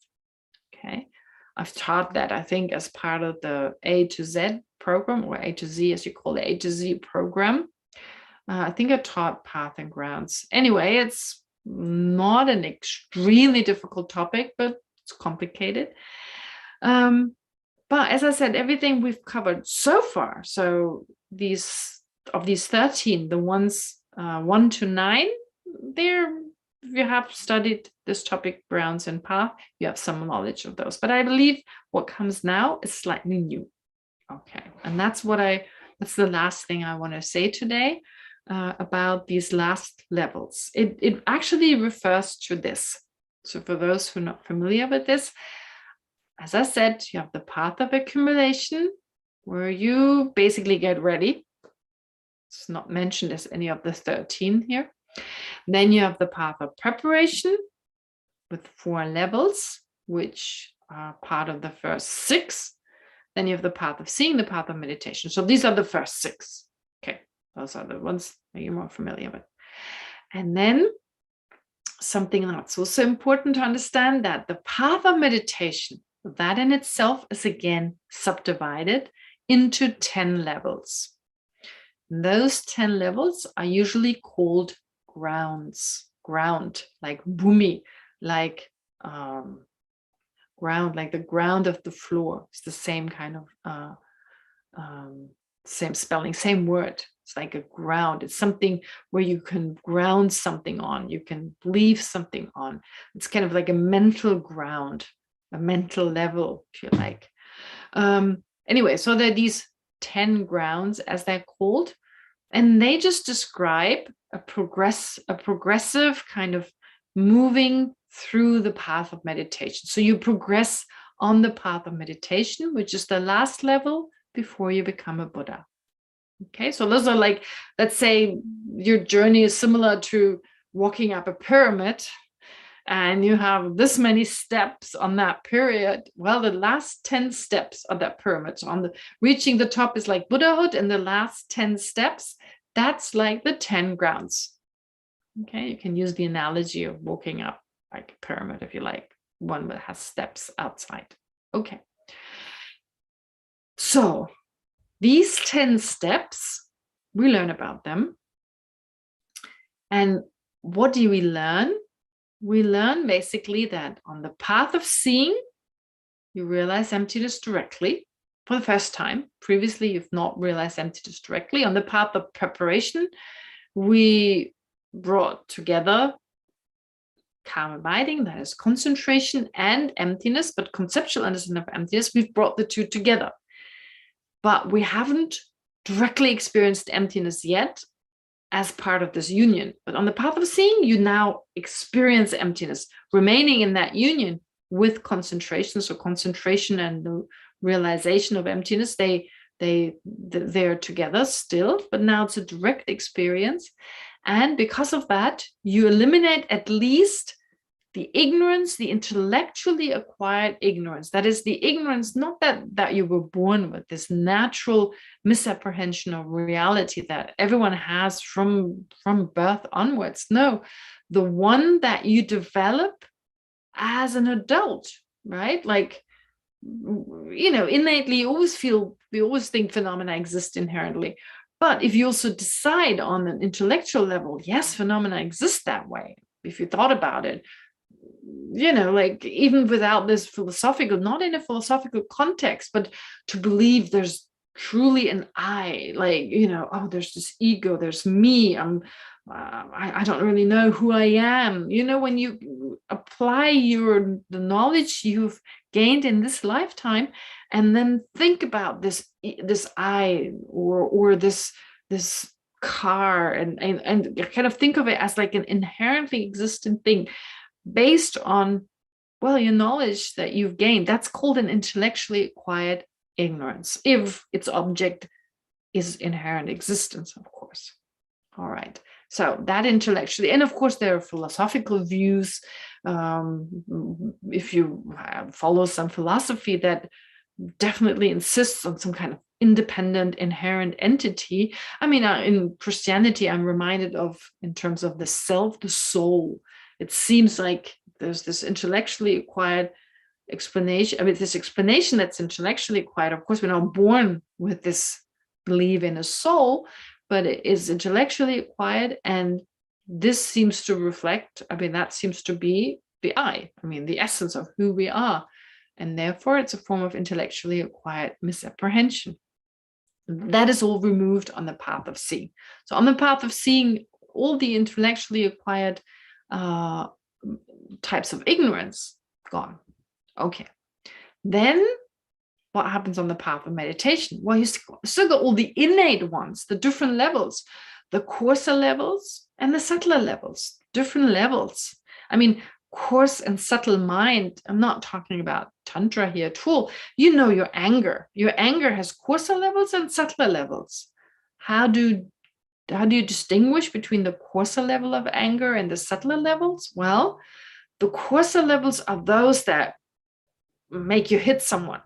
Okay, I've taught that, I think, as part of the A to Z program, or A to Z, as you call the A to Z program. I think I taught path and grounds. Anyway, it's not an extremely difficult topic, but it's complicated. But as I said, everything we've covered so far, so these 13, the ones 1 to 9, they're, if you have studied this topic, grounds and path, you have some knowledge of those. But I believe what comes now is slightly new. Okay, and that's the last thing I want to say today about these last levels. It actually refers to this. So for those who are not familiar with this, as I said, you have the path of accumulation, where you basically get ready. It's not mentioned as any of the 13 here. Then you have the path of preparation with 4 levels, which are part of the first 6. Then you have the path of seeing, the path of meditation. So these are the first 6. Okay, those are the ones that you're more familiar with. And then something that's also important to understand, that the path of meditation, that in itself is again subdivided into 10 levels. Those 10 levels are usually called grounds. Ground, like bhumi, like ground, like the ground of the floor. It's the same kind of same spelling, same word. It's like a ground. It's something where you can ground something on, you can leave something on. It's kind of like a mental ground, a mental level, if you like. Anyway, so there are these 10 grounds, as they're called, and they just describe a progressive kind of moving through the path of meditation. So you progress on the path of meditation, which is the last level before you become a Buddha. Okay, so those are like, let's say your journey is similar to walking up a pyramid, and you have this many steps on that period. Well, the last 10 steps of that pyramid, so reaching the top is like Buddhahood, and the last 10 steps, that's like the 10 grounds. Okay, you can use the analogy of walking up like a pyramid, if you like, one that has steps outside. Okay, so these 10 steps, we learn about them. And what do we learn? We learn basically that on the path of seeing, you realize emptiness directly for the first time. Previously, you've not realized emptiness directly. On the path of preparation, we brought together calm abiding, that is concentration, and emptiness, but conceptual understanding of emptiness, we've brought the two together. But we haven't directly experienced emptiness yet as part of this union. But on the path of seeing, you now experience emptiness, remaining in that union with concentration. So concentration and the realization of emptiness, they're together still, but now it's a direct experience. And because of that, you eliminate at least the ignorance, the intellectually acquired ignorance. That is the ignorance, not that you were born with, this natural misapprehension of reality that everyone has from birth onwards. No, the one that you develop as an adult, right? Like, innately, we always think phenomena exist inherently. But if you also decide on an intellectual level, yes, phenomena exist that way, if you thought about it, like even without this philosophical, not in a philosophical context, but to believe there's truly an I, like, there's this ego, there's me, I don't really know who I am. When you apply the knowledge you've gained in this lifetime, and then think about this I or this car, and kind of think of it as like an inherently existent thing based on, your knowledge that you've gained. That's called an intellectually acquired ignorance, if its object is inherent existence, of course. All right. So that intellectually, and of course there are philosophical views. If you follow some philosophy that definitely insists on some kind of independent, inherent entity. I mean, in Christianity, I'm reminded of, in terms of the self, the soul. It seems like there's this intellectually acquired explanation. I mean, this explanation that's intellectually acquired. Of course, we're not born with this belief in a soul, but it is intellectually acquired. And this seems to reflect, I mean, that seems to be the I mean, the essence of who we are. And therefore, it's a form of intellectually acquired misapprehension. That is all removed on the path of seeing. So on the path of seeing, all the intellectually acquired types of ignorance gone. Okay. Then what happens on the path of meditation? Well, you still got all the innate ones, the different levels, the coarser levels and the subtler levels, different levels. I mean, coarse and subtle mind, I'm not talking about Tantra here at all. You know, your anger has coarser levels and subtler levels. How do you distinguish between the coarser level of anger and the subtler levels? Well, the coarser levels are those that make you hit someone.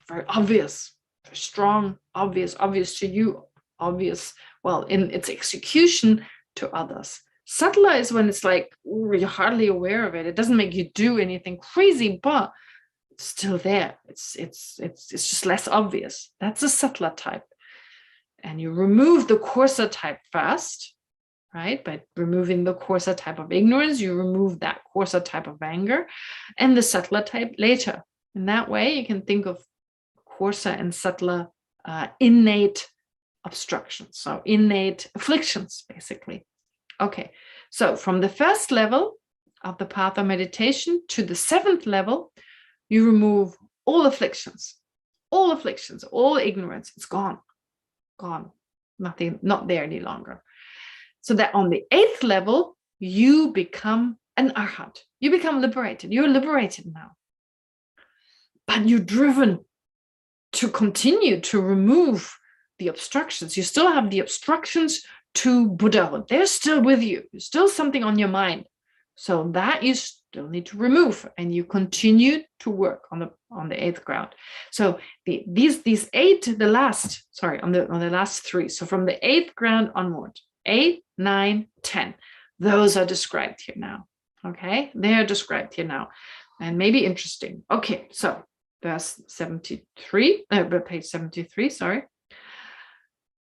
Very obvious, very strong, obvious to you, obvious, well, in its execution to others. Subtler is when it's like, you're hardly aware of it. It doesn't make you do anything crazy, but it's still there. It's just less obvious. That's a subtler type. And you remove the coarser type first, right? By removing the coarser type of ignorance, you remove that coarser type of anger, and the subtler type later. In that way, you can think of coarser and subtler innate obstructions, so innate afflictions, basically. Okay, so from the first level of the path of meditation to the 7th level, you remove all afflictions, all ignorance. It's gone, nothing, not there any longer. So that on the 8th level, you become an arhat. You become liberated. You're liberated now. But you're driven to continue to remove the obstructions. You still have the obstructions to Buddhahood. They're still with you. There's still something on your mind. So that you still need to remove, and you continue to work on the 8th ground. So these 8, the last, sorry, on the last 3. So from the 8th ground onward, 8, 9, 10, those are described here now. Okay, they are described here now, and maybe interesting. Okay, so verse 73, page 73, sorry.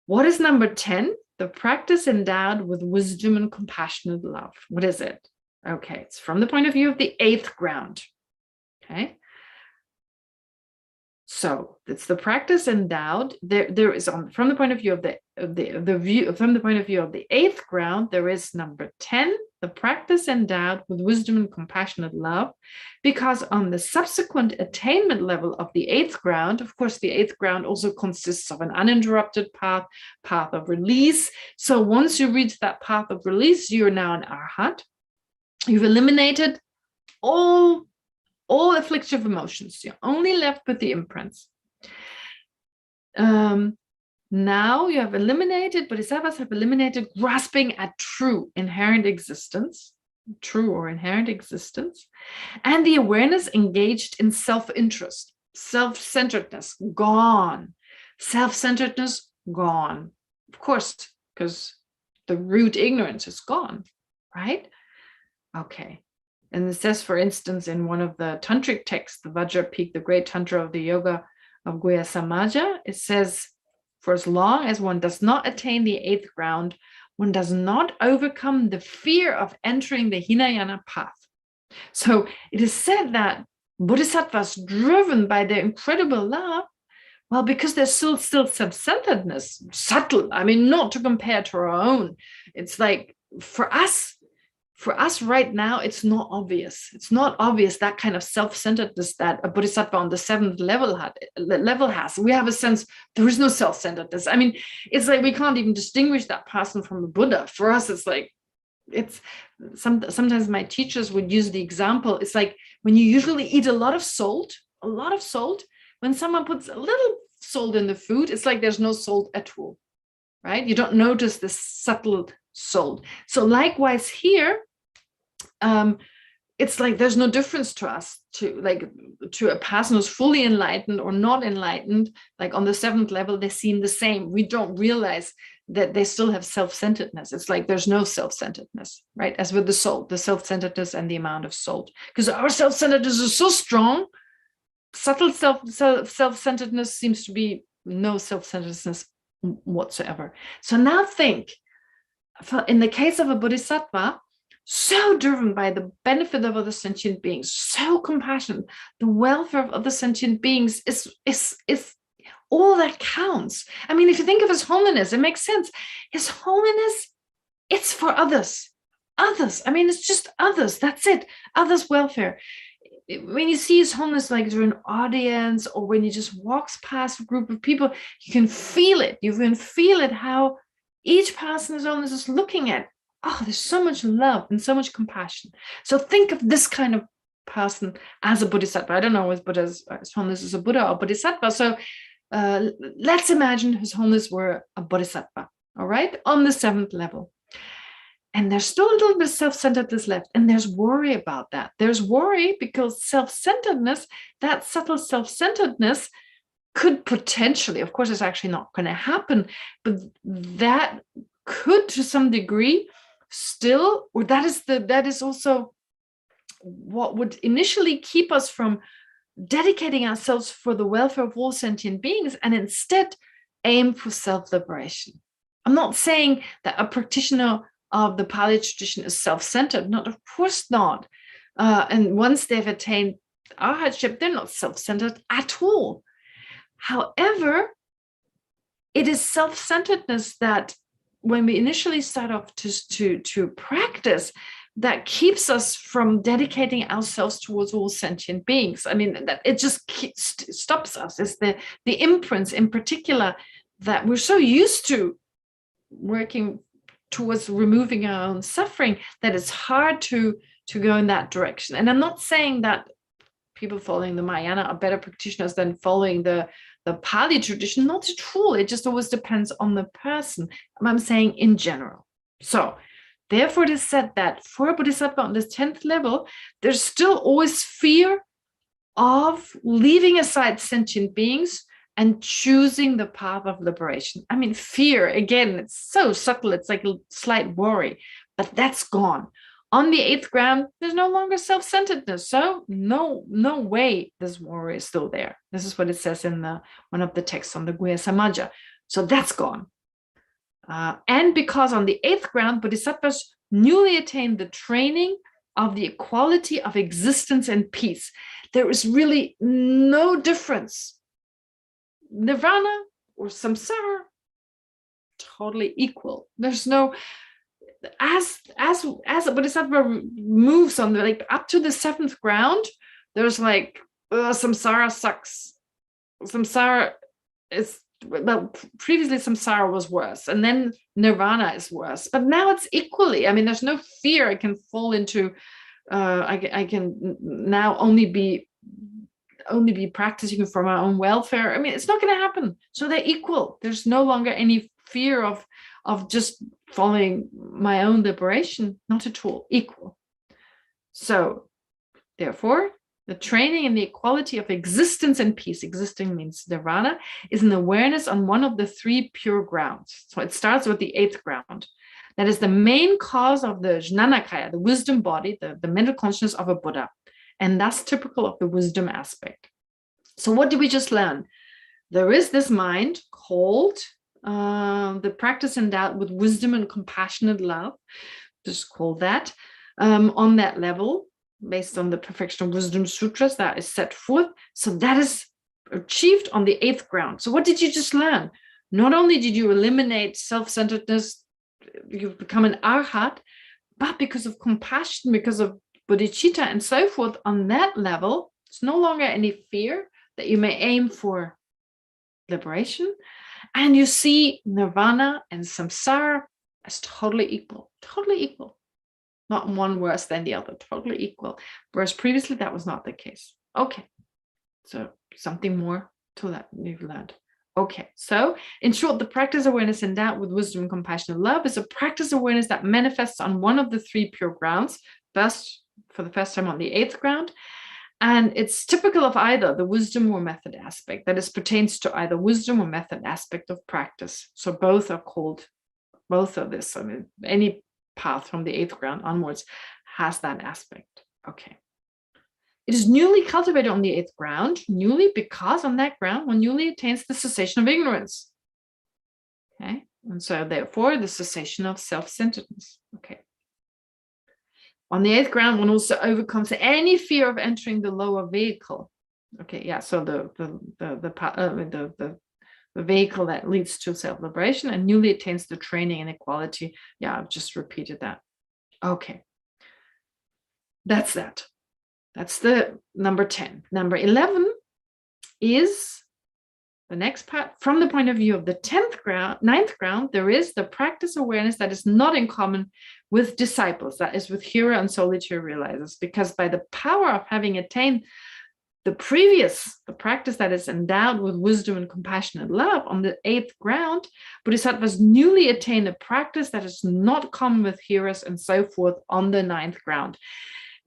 What is number 10? The practice endowed with wisdom and compassionate love. What is it? Okay, it's from the point of view of the 8th ground. Okay. So it's the practice endowed. There is from the point of view of from the point of view of the 8th ground, there is number 10, the practice endowed with wisdom and compassionate love, because on the subsequent attainment level of the 8th ground, of course, the 8th ground also consists of an uninterrupted path of release. So once you reach that path of release, you're now an arhat. You've eliminated all afflictive emotions. You're only left with the imprints. Now you have eliminated, Bodhisattvas have eliminated grasping at true or inherent existence, and the awareness engaged in self-interest, self-centeredness, gone. Self-centeredness, gone. Of course, because the root ignorance is gone, right? Okay. And it says, for instance, in one of the tantric texts, the Vajrapik, the great tantra of the yoga of Guhya Samaja, it says, for as long as one does not attain the 8th ground, one does not overcome the fear of entering the Hinayana path. So it is said that bodhisattvas, driven by their incredible love, well, because there's still self-centeredness, subtle, I mean, not to compare to our own. It's like, for us right now, it's not obvious. It's not obvious, that kind of self-centeredness that a bodhisattva on the 7th level has. We have a sense there is no self-centeredness. I mean, it's like we can't even distinguish that person from a Buddha. For us, it's like, sometimes my teachers would use the example. It's like when you usually eat a lot of salt, when someone puts a little salt in the food, it's like there's no salt at all, right? You don't notice the subtle salt. So likewise here, it's like there's no difference to us, to a person who's fully enlightened or not enlightened. Like on the 7th level, they seem the same. We don't realize that they still have self-centeredness. It's like there's no self-centeredness, right? As with the soul, the self-centeredness and the amount of soul, because our self-centeredness is so strong. Subtle self-centeredness seems to be no self-centeredness whatsoever. So now think, in the case of a bodhisattva, so driven by the benefit of other sentient beings, so compassionate, the welfare of other sentient beings is all that counts. I mean, if you think of His Holiness, it makes sense. His Holiness, it's for others. Others. I mean, it's just others. That's it. Others' welfare. When you see His Holiness, like through an audience, or when he just walks past a group of people, you can feel it. You can feel it, how each person His Holiness is looking at. Oh, there's so much love and so much compassion. So think of this kind of person as a bodhisattva. I don't know if His Holiness is a Buddha or bodhisattva. So let's imagine His Holiness were a bodhisattva, all right, on the 7th level. And there's still a little bit of self-centeredness left. And there's worry about that. There's worry because self-centeredness, that subtle self-centeredness, could potentially, of course, it's actually not going to happen, but that could, to some degree, still, or that is also what would initially keep us from dedicating ourselves for the welfare of all sentient beings, and instead aim for self-liberation. I'm not saying that a practitioner of the Pali tradition is self-centered. Not, of course not. And once they've attained arhatship, they're not self-centered at all. However, it is self-centeredness that, when we initially start off to practice, that keeps us from dedicating ourselves towards all sentient beings. I mean, that it just stops us. It's the imprints in particular that we're so used to working towards removing our own suffering that it's hard to go in that direction. And I'm not saying that people following the Mahayana are better practitioners than following the Pali tradition, not at all. It just always depends on the person. I'm saying in general. So therefore, it is said that for a bodhisattva on this 10th level, there's still always fear of leaving aside sentient beings and choosing the path of liberation. I mean, fear, again, it's so subtle, it's like a slight worry, but that's gone. On the 8th ground, there's no longer self-centeredness. So no way this worry is still there. This is what it says in one of the texts on the Guhya Samaja. So that's gone. And because on the 8th ground, bodhisattvas newly attained the training of the equality of existence and peace. There is really no difference. Nirvana or samsara, totally equal. There's no, as a bodhisattva moves on up to the 7th ground, there's like, samsara sucks. Samsara is, well, previously samsara was worse, and then nirvana is worse, but now it's equally. I mean, there's no fear I can fall into. I can now only be practicing for my own welfare. I mean, it's not going to happen. So they're equal. There's no longer any fear of just following my own liberation. Not at all. Equal. So therefore, the training in the equality of existence and peace, existing means nirvana, is an awareness on one of the 3 pure grounds. So it starts with the 8th ground. That is the main cause of the jnanakaya, the wisdom body, the mental consciousness of a Buddha, and that's typical of the wisdom aspect. So what did we just learn? There is this mind called the practice endowed with wisdom and compassionate love, just call that, on that level, based on the Perfection of Wisdom Sutras that is set forth. So that is achieved on the 8th ground. So what did you just learn? Not only did you eliminate self-centeredness, you've become an arhat, but because of compassion, because of bodhicitta and so forth, on that level, it's no longer any fear that you may aim for liberation. And you see nirvana and samsara as totally equal. Not one worse than the other, totally equal. Whereas previously that was not the case. Okay, so something more to that you've learned. Okay, so in short, the practice awareness endowed with wisdom, compassion, and love is a practice awareness that manifests on one of the 3 pure grounds. First, for the first time on the 8th ground. And it's typical of either the wisdom or method aspect, that is, pertains to either wisdom or method aspect of practice. So both are called, both of this. I mean, any path from the 8th ground onwards has that aspect. Okay. It is newly cultivated on the 8th ground, newly because on that ground one newly attains the cessation of ignorance. Okay. And so therefore the cessation of self-centeredness. Okay. On the 8th ground, one also overcomes any fear of entering the lower vehicle. Okay, yeah. So the vehicle that leads to self-liberation and newly attains the training and equality. Yeah, I've just repeated that. Okay, that's that. That's the number 10. Number 11 is the next part. From the point of view of the 9th ground, there is the practice awareness that is not in common with disciples, that is with hero and solitary realizers, because by the power of having attained the practice that is endowed with wisdom and compassion and love on the 8th ground, bodhisattvas newly attain a practice that is not common with heroes and so forth on the 9th ground.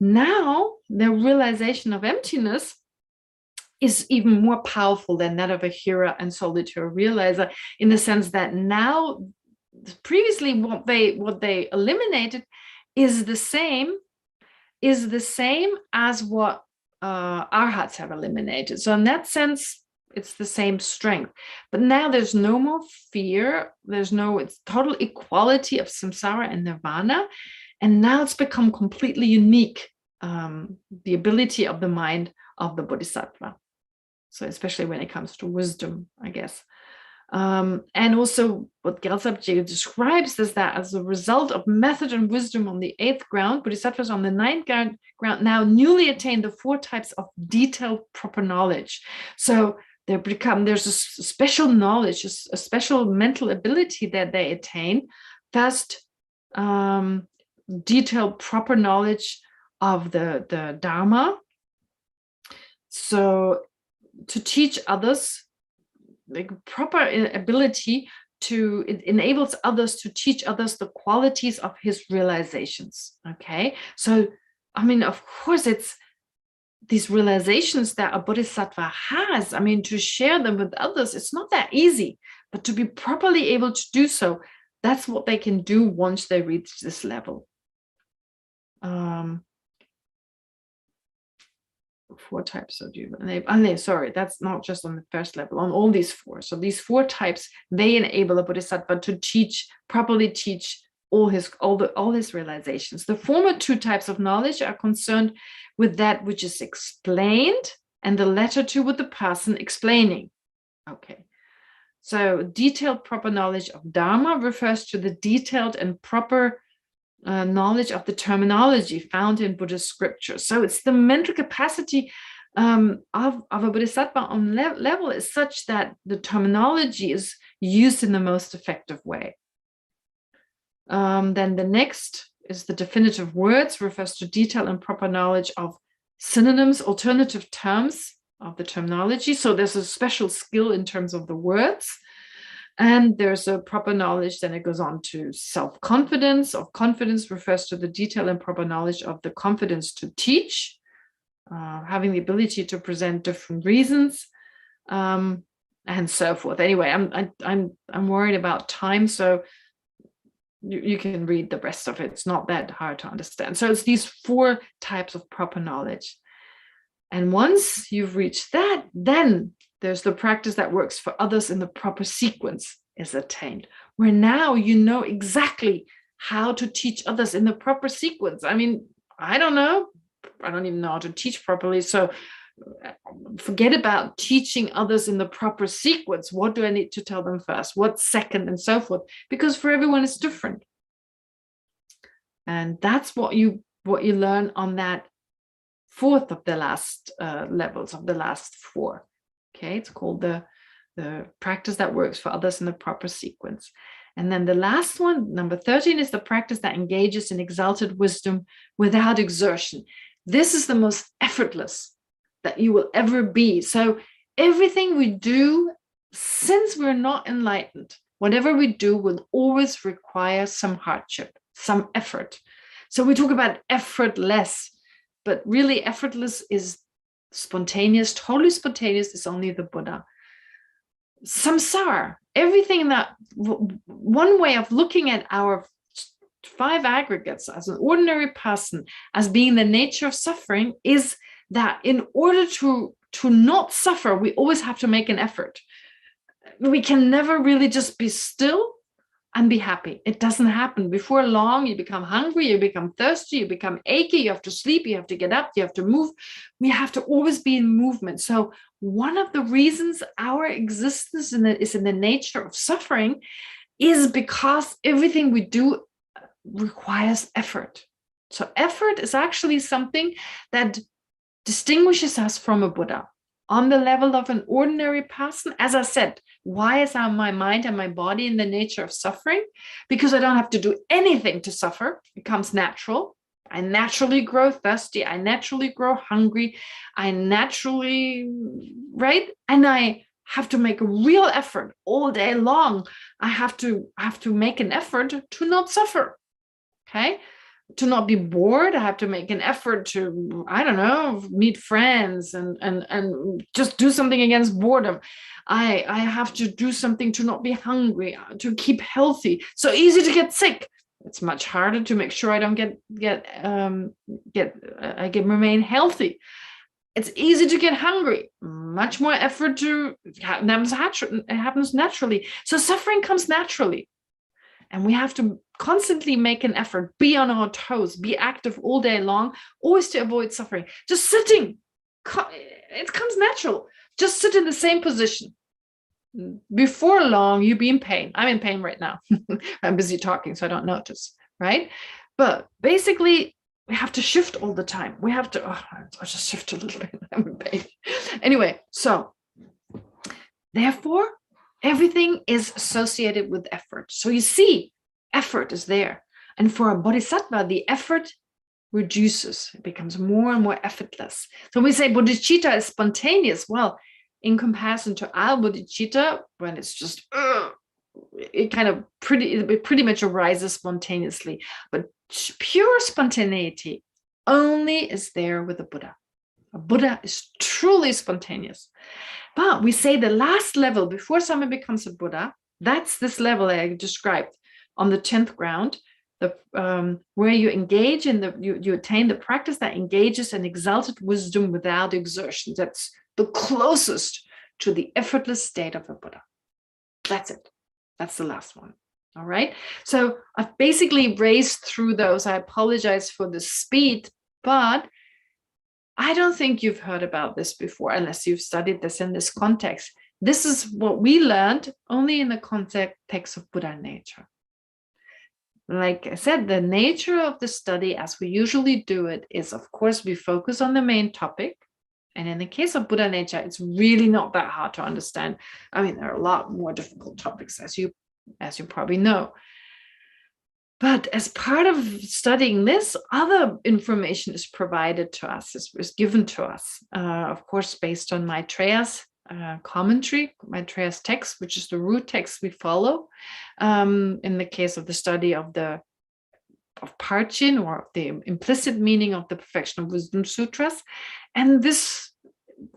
Now, the realization of emptiness is even more powerful than that of a hero and solitary realizer, in the sense that now, previously what they eliminated is the same as what arhats have eliminated. So in that sense, it's the same strength. But now there's no more fear. It's total equality of samsara and nirvana. And now it's become completely unique, the ability of the mind of the bodhisattva. So especially when it comes to wisdom, I guess. And also what Gyaltsab describes is that as a result of method and wisdom on the 8th ground, bodhisattvas on the 9th ground now newly attain the 4 types of detailed proper knowledge. So there's a special knowledge, a special mental ability that they attain. First, detailed proper knowledge of the Dharma. So to teach others, like proper ability it enables others to teach others the qualities of his realizations. Okay, so I mean, of course, it's these realizations that a bodhisattva has. I mean, to share them with others, it's not that easy, but to be properly able to do so, that's what they can do once they reach this level. 4 types of sorry, that's not just on the first level, on all these 4. So these 4 types, they enable a bodhisattva to properly teach all his realizations. The former 2 types of knowledge are concerned with that which is explained, and the latter 2 with the person explaining. Okay. So detailed proper knowledge of Dharma refers to the detailed and proper knowledge of the terminology found in Buddhist scripture. So it's the mental capacity of a bodhisattva on level is such that the terminology is used in the most effective way. Then the next is the definitive words, refers to detailed and proper knowledge of synonyms, alternative terms of the terminology. So there's a special skill in terms of the words. And there's a proper knowledge, then it goes on to self-confidence. Of confidence refers to the detail and proper knowledge of the confidence to teach, having the ability to present different reasons, and so forth. Anyway, I'm worried about time, so you can read the rest of it. It's not that hard to understand. So it's these 4 types of proper knowledge. And once you've reached that, then there's the practice that works for others in the proper sequence is attained, where now you know exactly how to teach others in the proper sequence. I mean, I don't know. I don't even know how to teach properly. So forget about teaching others in the proper sequence. What do I need to tell them first? What's second, and so forth? Because for everyone it's different. And that's what you learn on that 4th of the last levels of the last 4. Okay, it's called the practice that works for others in the proper sequence. And then the last one, number 13, is the practice that engages in exalted wisdom without exertion. This is the most effortless that you will ever be. So everything we do, since we're not enlightened, whatever we do will always require some hardship, some effort. So we talk about effortless. but really effortless is spontaneous, totally spontaneous is only the Buddha. Samsara, everything that, one way of looking at our 5 aggregates as an ordinary person as being the nature of suffering is that in order to not suffer, we always have to make an effort. We can never really just be still and be happy. It doesn't happen. Before long, you become hungry, you become thirsty, you become achy, you have to sleep, you have to get up, you have to move. We have to always be in movement. So one of the reasons our existence is in the nature of suffering is because everything we do requires effort. So effort is actually something that distinguishes us from a Buddha. On the level of an ordinary person, as I said, why is my mind and my body in the nature of suffering? Because I don't have to do anything to suffer. It comes natural. I naturally grow thirsty. I naturally grow hungry. I naturally, right? And I have to make a real effort all day long. I have to make an effort to not suffer. Okay? To not be bored. I have to make an effort to, I don't know, meet friends and just do something against boredom. I have to do something to not be hungry, to keep healthy. So easy to get sick. It's much harder to make sure I don't remain healthy. It's easy to get hungry. Much more effort to it happens naturally. So suffering comes naturally. And we have to constantly make an effort, be on our toes, be active all day long, always to avoid suffering. Just sitting, it comes natural. Just sit in the same position. Before long, you'll be in pain. I'm in pain right now. I'm busy talking, so I don't notice, right? But basically, we have to shift all the time. We have to, I'll just shift a little bit. I'm in pain. Anyway, so therefore, everything is associated with effort. So you see, effort is there. And for a bodhisattva, the effort reduces. It becomes more and more effortless. So when we say bodhicitta is spontaneous, well, in comparison to our bodhicitta, when it's just, it kind of pretty much arises spontaneously. But pure spontaneity only is there with a Buddha. A Buddha is truly spontaneous. But we say the last level before someone becomes a Buddha, that's this level I described on the 10th ground, where you engage in you attain the practice that engages in exalted wisdom without exertion. That's the closest to the effortless state of a Buddha. That's it. That's the last one. All right. So I've basically raced through those. I apologize for the speed, but I don't think you've heard about this before unless you've studied this in this context. This is what we learned only in the context of Buddha nature. Like I said, the nature of the study as we usually do it is, of course, we focus on the main topic. And in the case of Buddha nature, it's really not that hard to understand. I mean, there are a lot more difficult topics, as you probably know. But as part of studying this, other information is provided to us, is given to us, of course, based on Maitreya's commentary, Maitreya's text, which is the root text we follow in the case of the study of Parchin, or the implicit meaning of the Perfection of Wisdom Sutras. And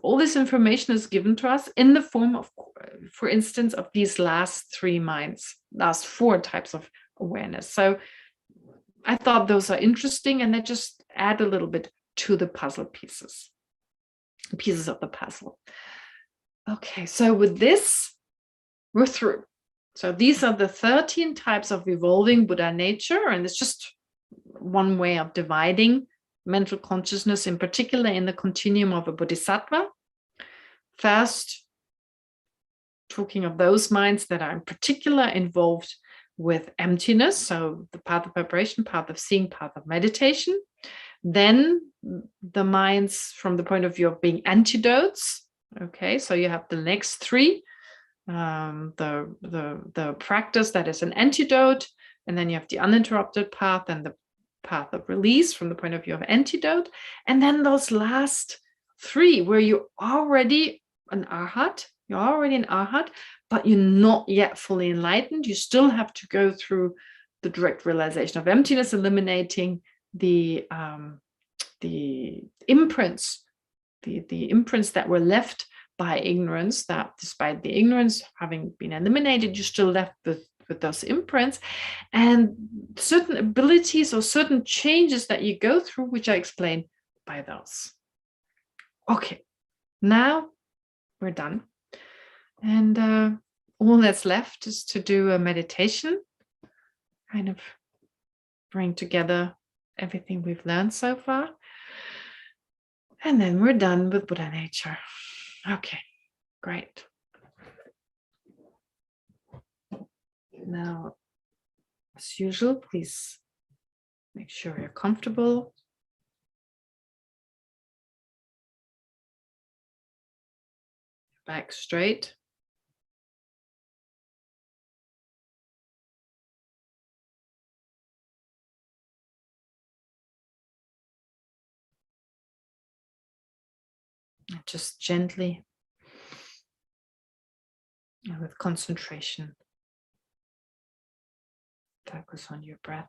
all this information is given to us in the form of, for instance, of these last 4 types of awareness. So I thought those are interesting, and they just add a little bit to the pieces of the puzzle. Okay, so with this, we're through. So these are the 13 types of evolving Buddha nature, and it's just one way of dividing mental consciousness, in particular in the continuum of a bodhisattva. First, talking of those minds that are in particular involved with emptiness, so the path of preparation, path of seeing, path of meditation. Then the minds from the point of view of being antidotes. Okay, so you have the next 3, the practice that is an antidote, and then you have the uninterrupted path and the path of release from the point of view of antidote, and then those last 3 where you're already an arhat, but you're not yet fully enlightened. You still have to go through the direct realization of emptiness, eliminating the imprints, the imprints that were left by ignorance, that despite the ignorance having been eliminated, you're still left with those imprints and certain abilities or certain changes that you go through, which I explain by those. Okay, now we're done. And all that's left is to do a meditation, kind of bring together everything we've learned so far. And then we're done with Buddha nature. Okay, great. Now, as usual, please make sure you're comfortable. Back straight. Just gently and with concentration, focus on your breath.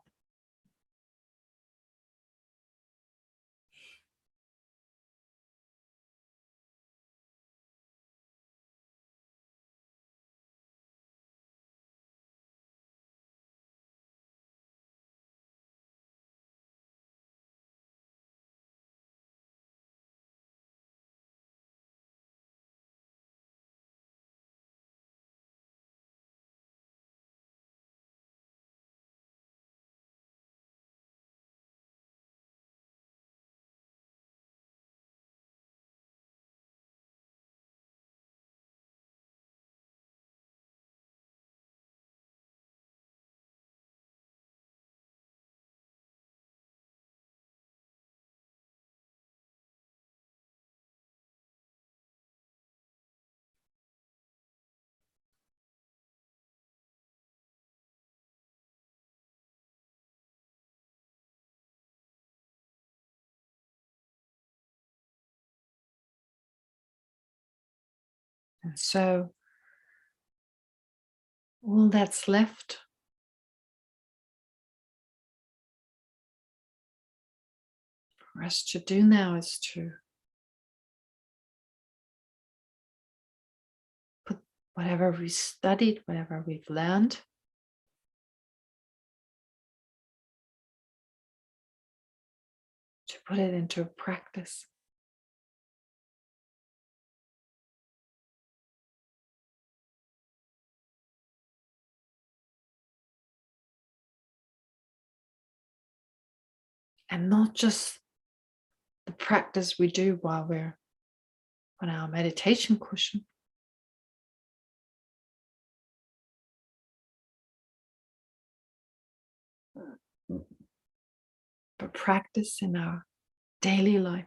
And so all that's left for us to do now is to put whatever we studied, whatever we've learned, to put it into practice. And not just the practice we do while we're on our meditation cushion, but practice in our daily life.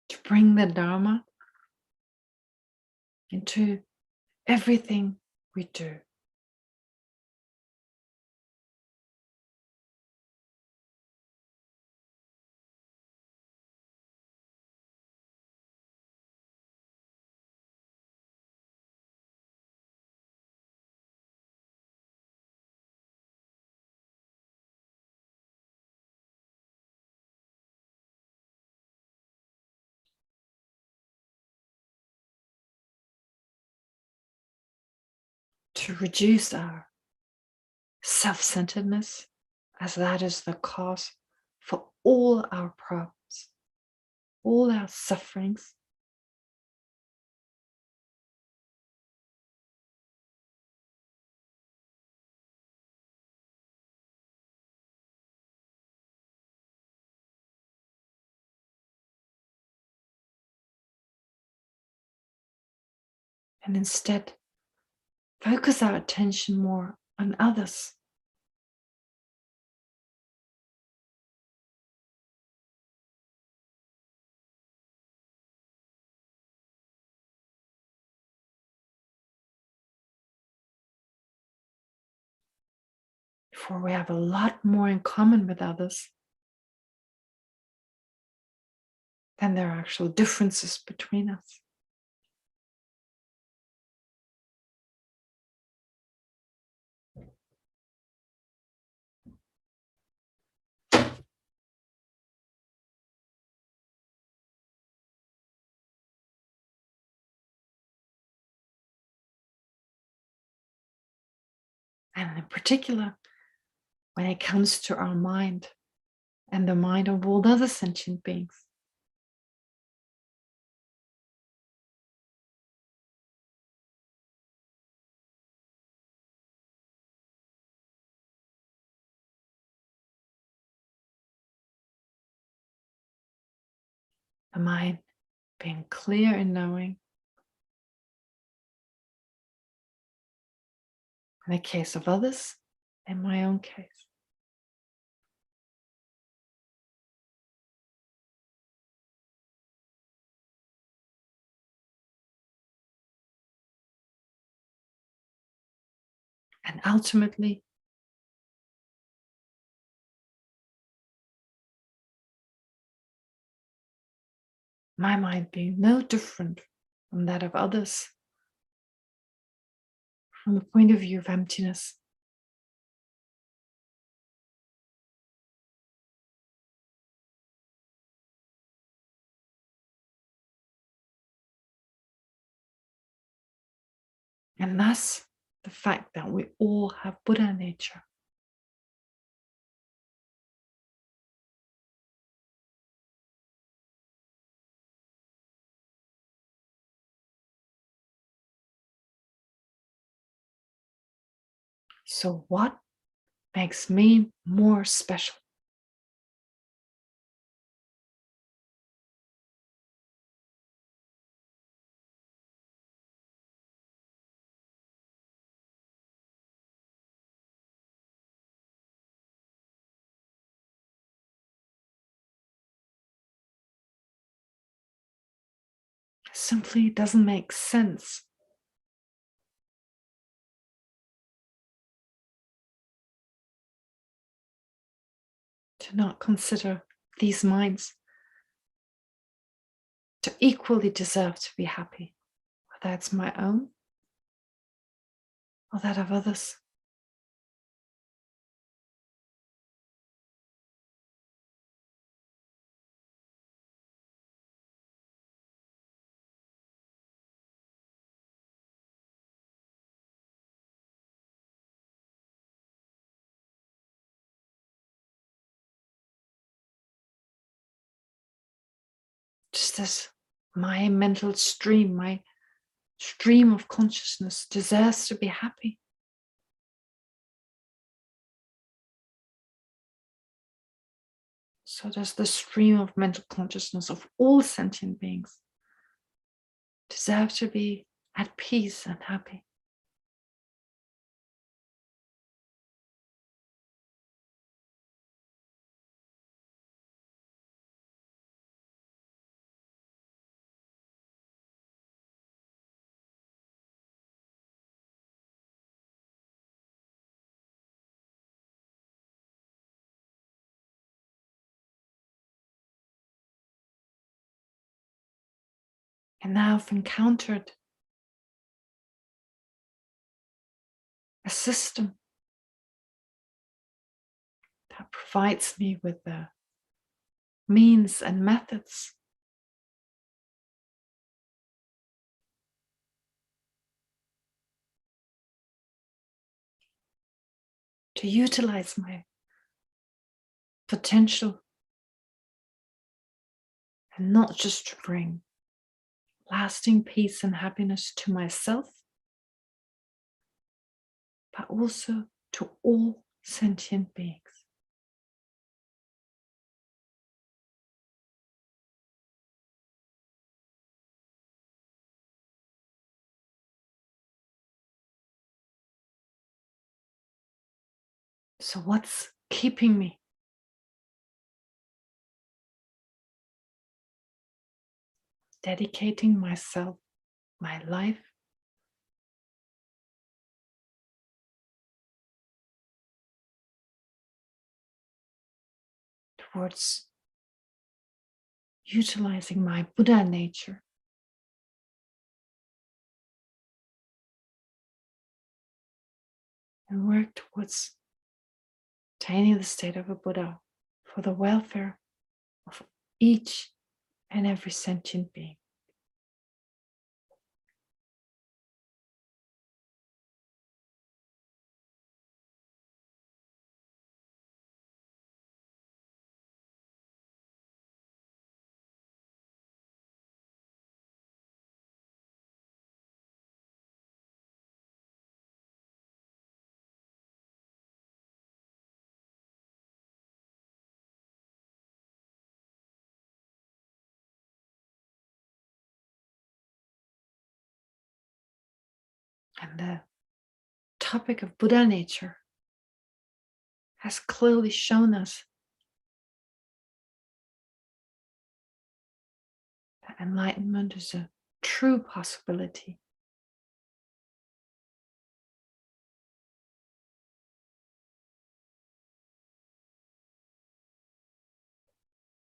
To bring the Dharma into everything we do. To reduce our self-centeredness, as that is the cause for all our problems, all our sufferings. And instead, focus our attention more on others. For we have a lot more in common with others than there are actual differences between us. And in particular, when it comes to our mind and the mind of all other sentient beings. The mind being clear in knowing. In the case of others, in my own case. And ultimately, my mind being no different from that of others, from the point of view of emptiness. And thus, the fact that we all have Buddha nature. So what makes me more special? It simply doesn't make sense to not consider these minds to equally deserve to be happy, whether it's my own or that of others. Just as my mental stream, my stream of consciousness deserves to be happy. So does the stream of mental consciousness of all sentient beings deserve to be at peace and happy. And now I've encountered a system that provides me with the means and methods to utilize my potential and not just to bring lasting peace and happiness to myself, but also to all sentient beings. So what's keeping me? Dedicating myself, my life, towards utilizing my Buddha nature and work towards attaining the state of a Buddha for the welfare of each and every sentient being. And the topic of Buddha nature has clearly shown us that enlightenment is a true possibility.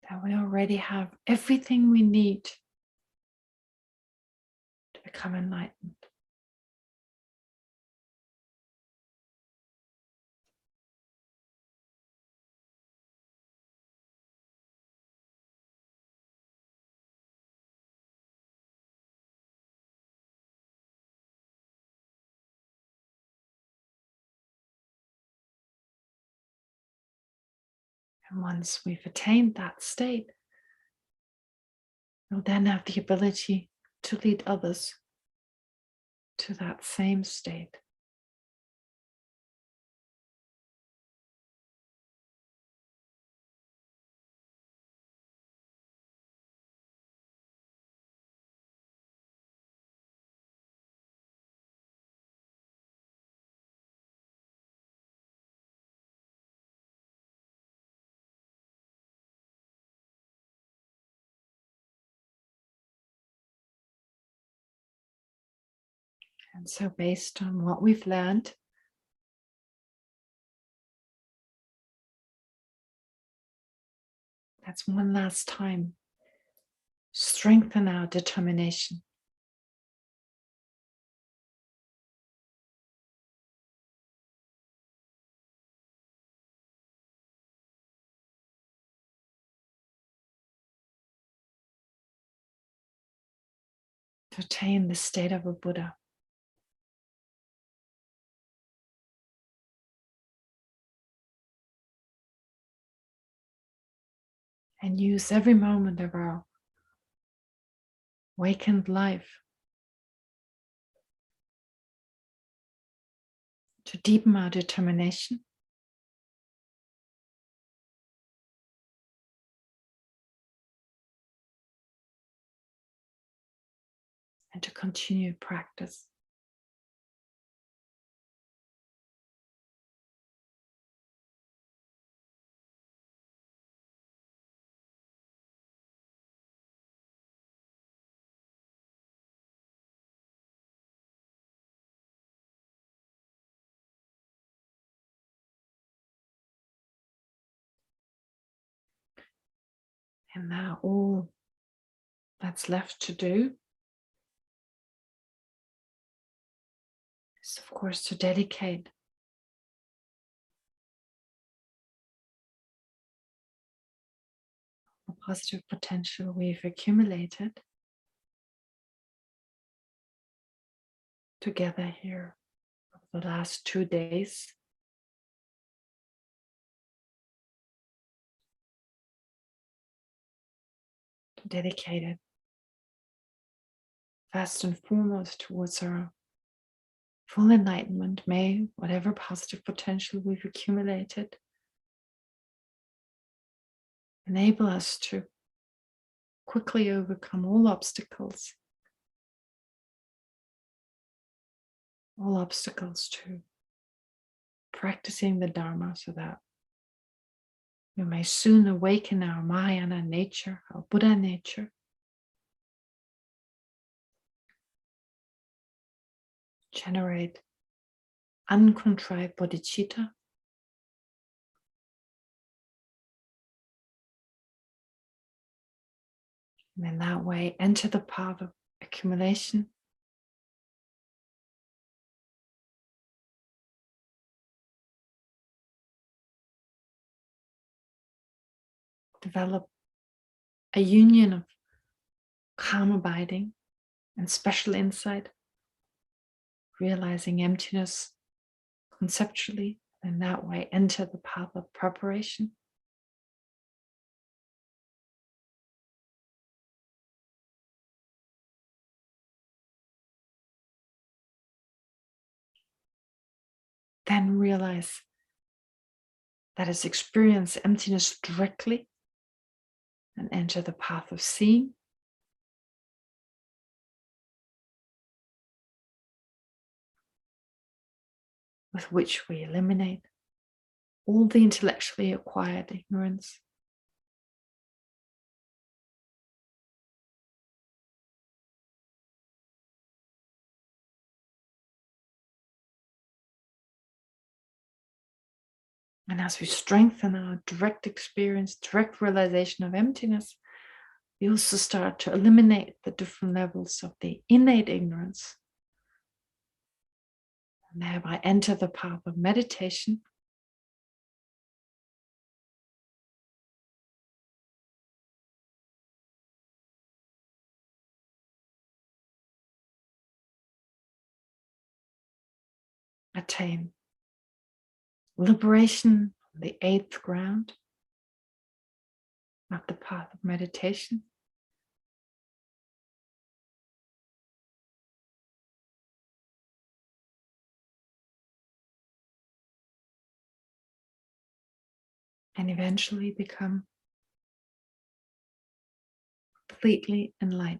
That we already have everything we need to become enlightened. And once we've attained that state, we'll then have the ability to lead others to that same state. And so, based on what we've learned, let's one last time strengthen our determination. To attain the state of a Buddha. And use every moment of our awakened life to deepen our determination and to continue practice. And now all that's left to do is, of course, to dedicate the positive potential we've accumulated together here over the last 2 days. To dedicate it first and foremost towards our full enlightenment. May whatever positive potential we've accumulated enable us to quickly overcome all obstacles to practicing the Dharma, so that we may soon awaken our Mahayana nature, our Buddha nature, generate uncontrived bodhicitta, and in that way enter the path of accumulation, develop a union of calm abiding and special insight, realizing emptiness conceptually, and that way enter the path of preparation. Then realize that is experience emptiness directly and enter the path of seeing. with which we eliminate all the intellectually acquired ignorance. And as we strengthen our direct experience, direct realization of emptiness, we also start to eliminate the different levels of the innate ignorance, and thereby enter the path of meditation, attain liberation on the eighth ground of the path of meditation, and eventually become completely enlightened.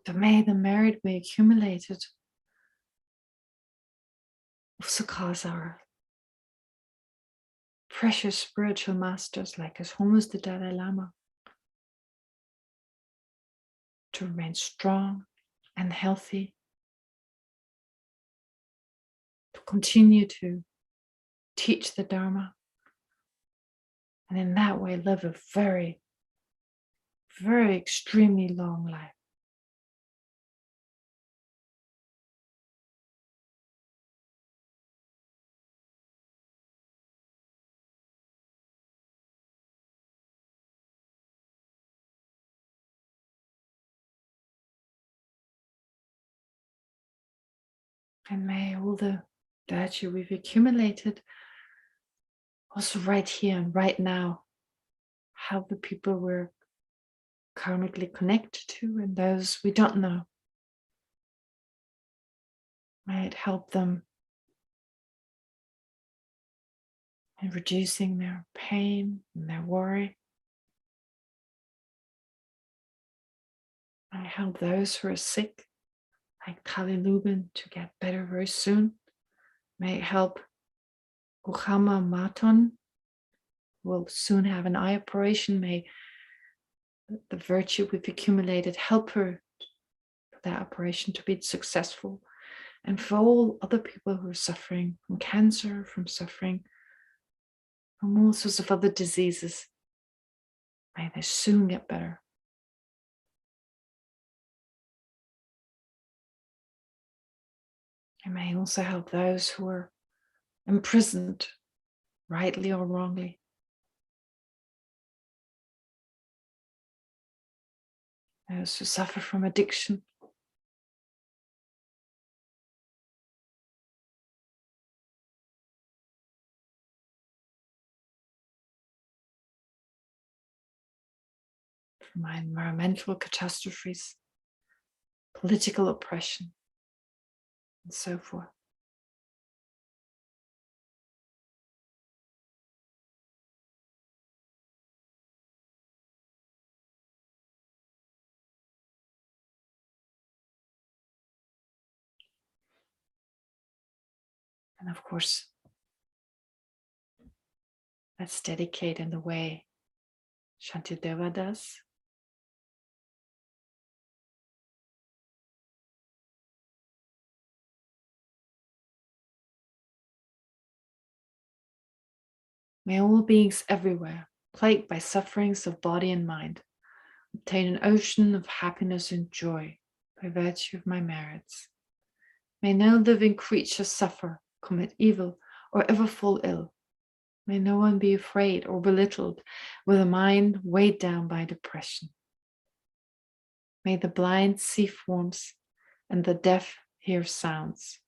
So may the merit we accumulated also cause our precious spiritual masters like His Holiness the Dalai Lama to remain strong and healthy, to continue to teach the Dharma, and in that way live a very, very extremely long life. And may all the virtue we've accumulated also right here and right now help the people we're karmically connected to and those we don't know. May it help them in reducing their pain and their worry. May it help those who are sick, like Kali Lubin, to get better very soon. May it help Guchama Maton, who will soon have an eye operation. May the virtue we've accumulated help her for that operation to be successful. And for all other people who are suffering from cancer, from suffering from all sorts of other diseases, may they soon get better. It may also help those who are imprisoned, rightly or wrongly. Those who suffer from addiction. From environmental catastrophes, political oppression, and so forth. And of course, let's dedicate in the way Shantideva does. May all beings everywhere, plagued by sufferings of body and mind, obtain an ocean of happiness and joy by virtue of my merits. May no living creature suffer, commit evil, or ever fall ill. May no one be afraid or belittled with a mind weighed down by depression. May the blind see forms and the deaf hear sounds.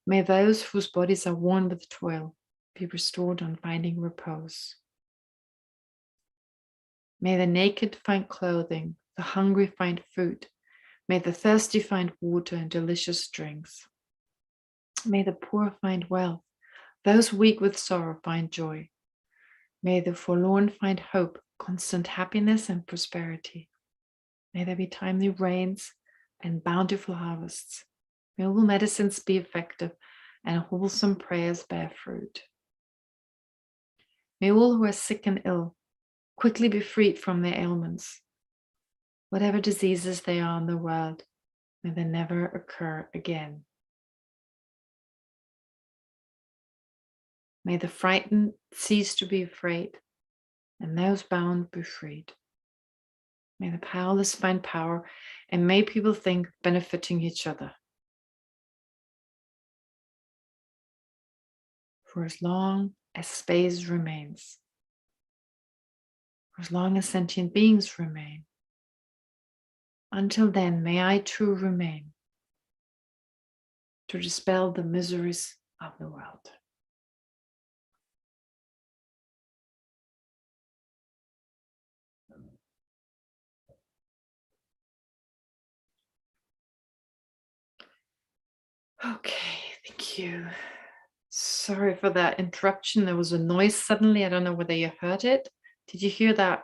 May those whose bodies are worn with toil be restored on finding repose. May the naked find clothing, the hungry find food. May the thirsty find water and delicious drinks. May the poor find wealth, those weak with sorrow find joy. May the forlorn find hope, constant happiness and prosperity. May there be timely rains and bountiful harvests. May all medicines be effective and wholesome prayers bear fruit. May all who are sick and ill quickly be freed from their ailments. Whatever diseases they are in the world, may they never occur again. May the frightened cease to be afraid, and those bound be freed. May the powerless find power, and may people think benefiting each other. For as long as space remains, for as long as sentient beings remain, until then may I too remain to dispel the miseries of the world. Okay, thank you. Sorry for that interruption. There was a noise suddenly. I don't know whether you heard it. Did you hear that?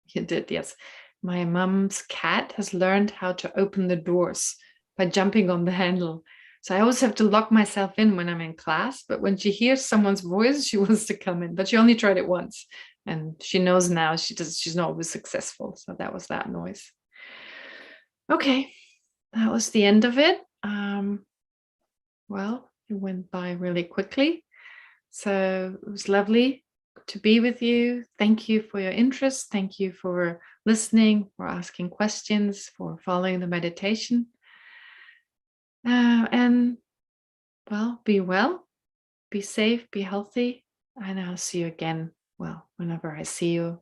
You did, yes. My mom's cat has learned how to open the doors by jumping on the handle. So I always have to lock myself in when I'm in class, but when she hears someone's voice, she wants to come in. But she only tried it once, and she knows now she's not always successful. So that was that noise. Okay, that was the end of it. Well, it went by really quickly. So it was lovely to be with you. Thank you for your interest. Thank you for listening, for asking questions, for following the meditation. And well, be well, be safe, be healthy. And I'll see you again. Well, whenever I see you,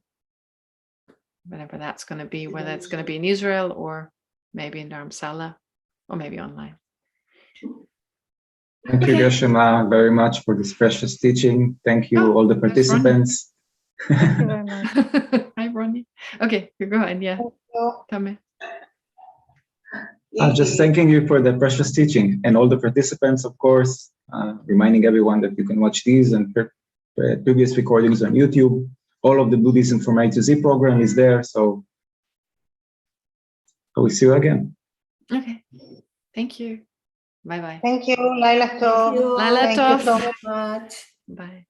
whenever that's going to be, whether it's going to be in Israel or maybe in Dharamsala or maybe online. Thank you, Geshe, very much for this precious teaching. Thank you, all the participants. Thank you very much. Hi, Ronnie. Okay, you go ahead. Yeah. Tame. Just thanking you for the precious teaching and all the participants, of course, reminding everyone that you can watch these and previous recordings on YouTube. All of the Buddhism from A to Z program is there. So I will see you again. Okay. Thank you. Bye-bye. Thank you, Laila Tov. Laila Thank Tov. you so much. Bye.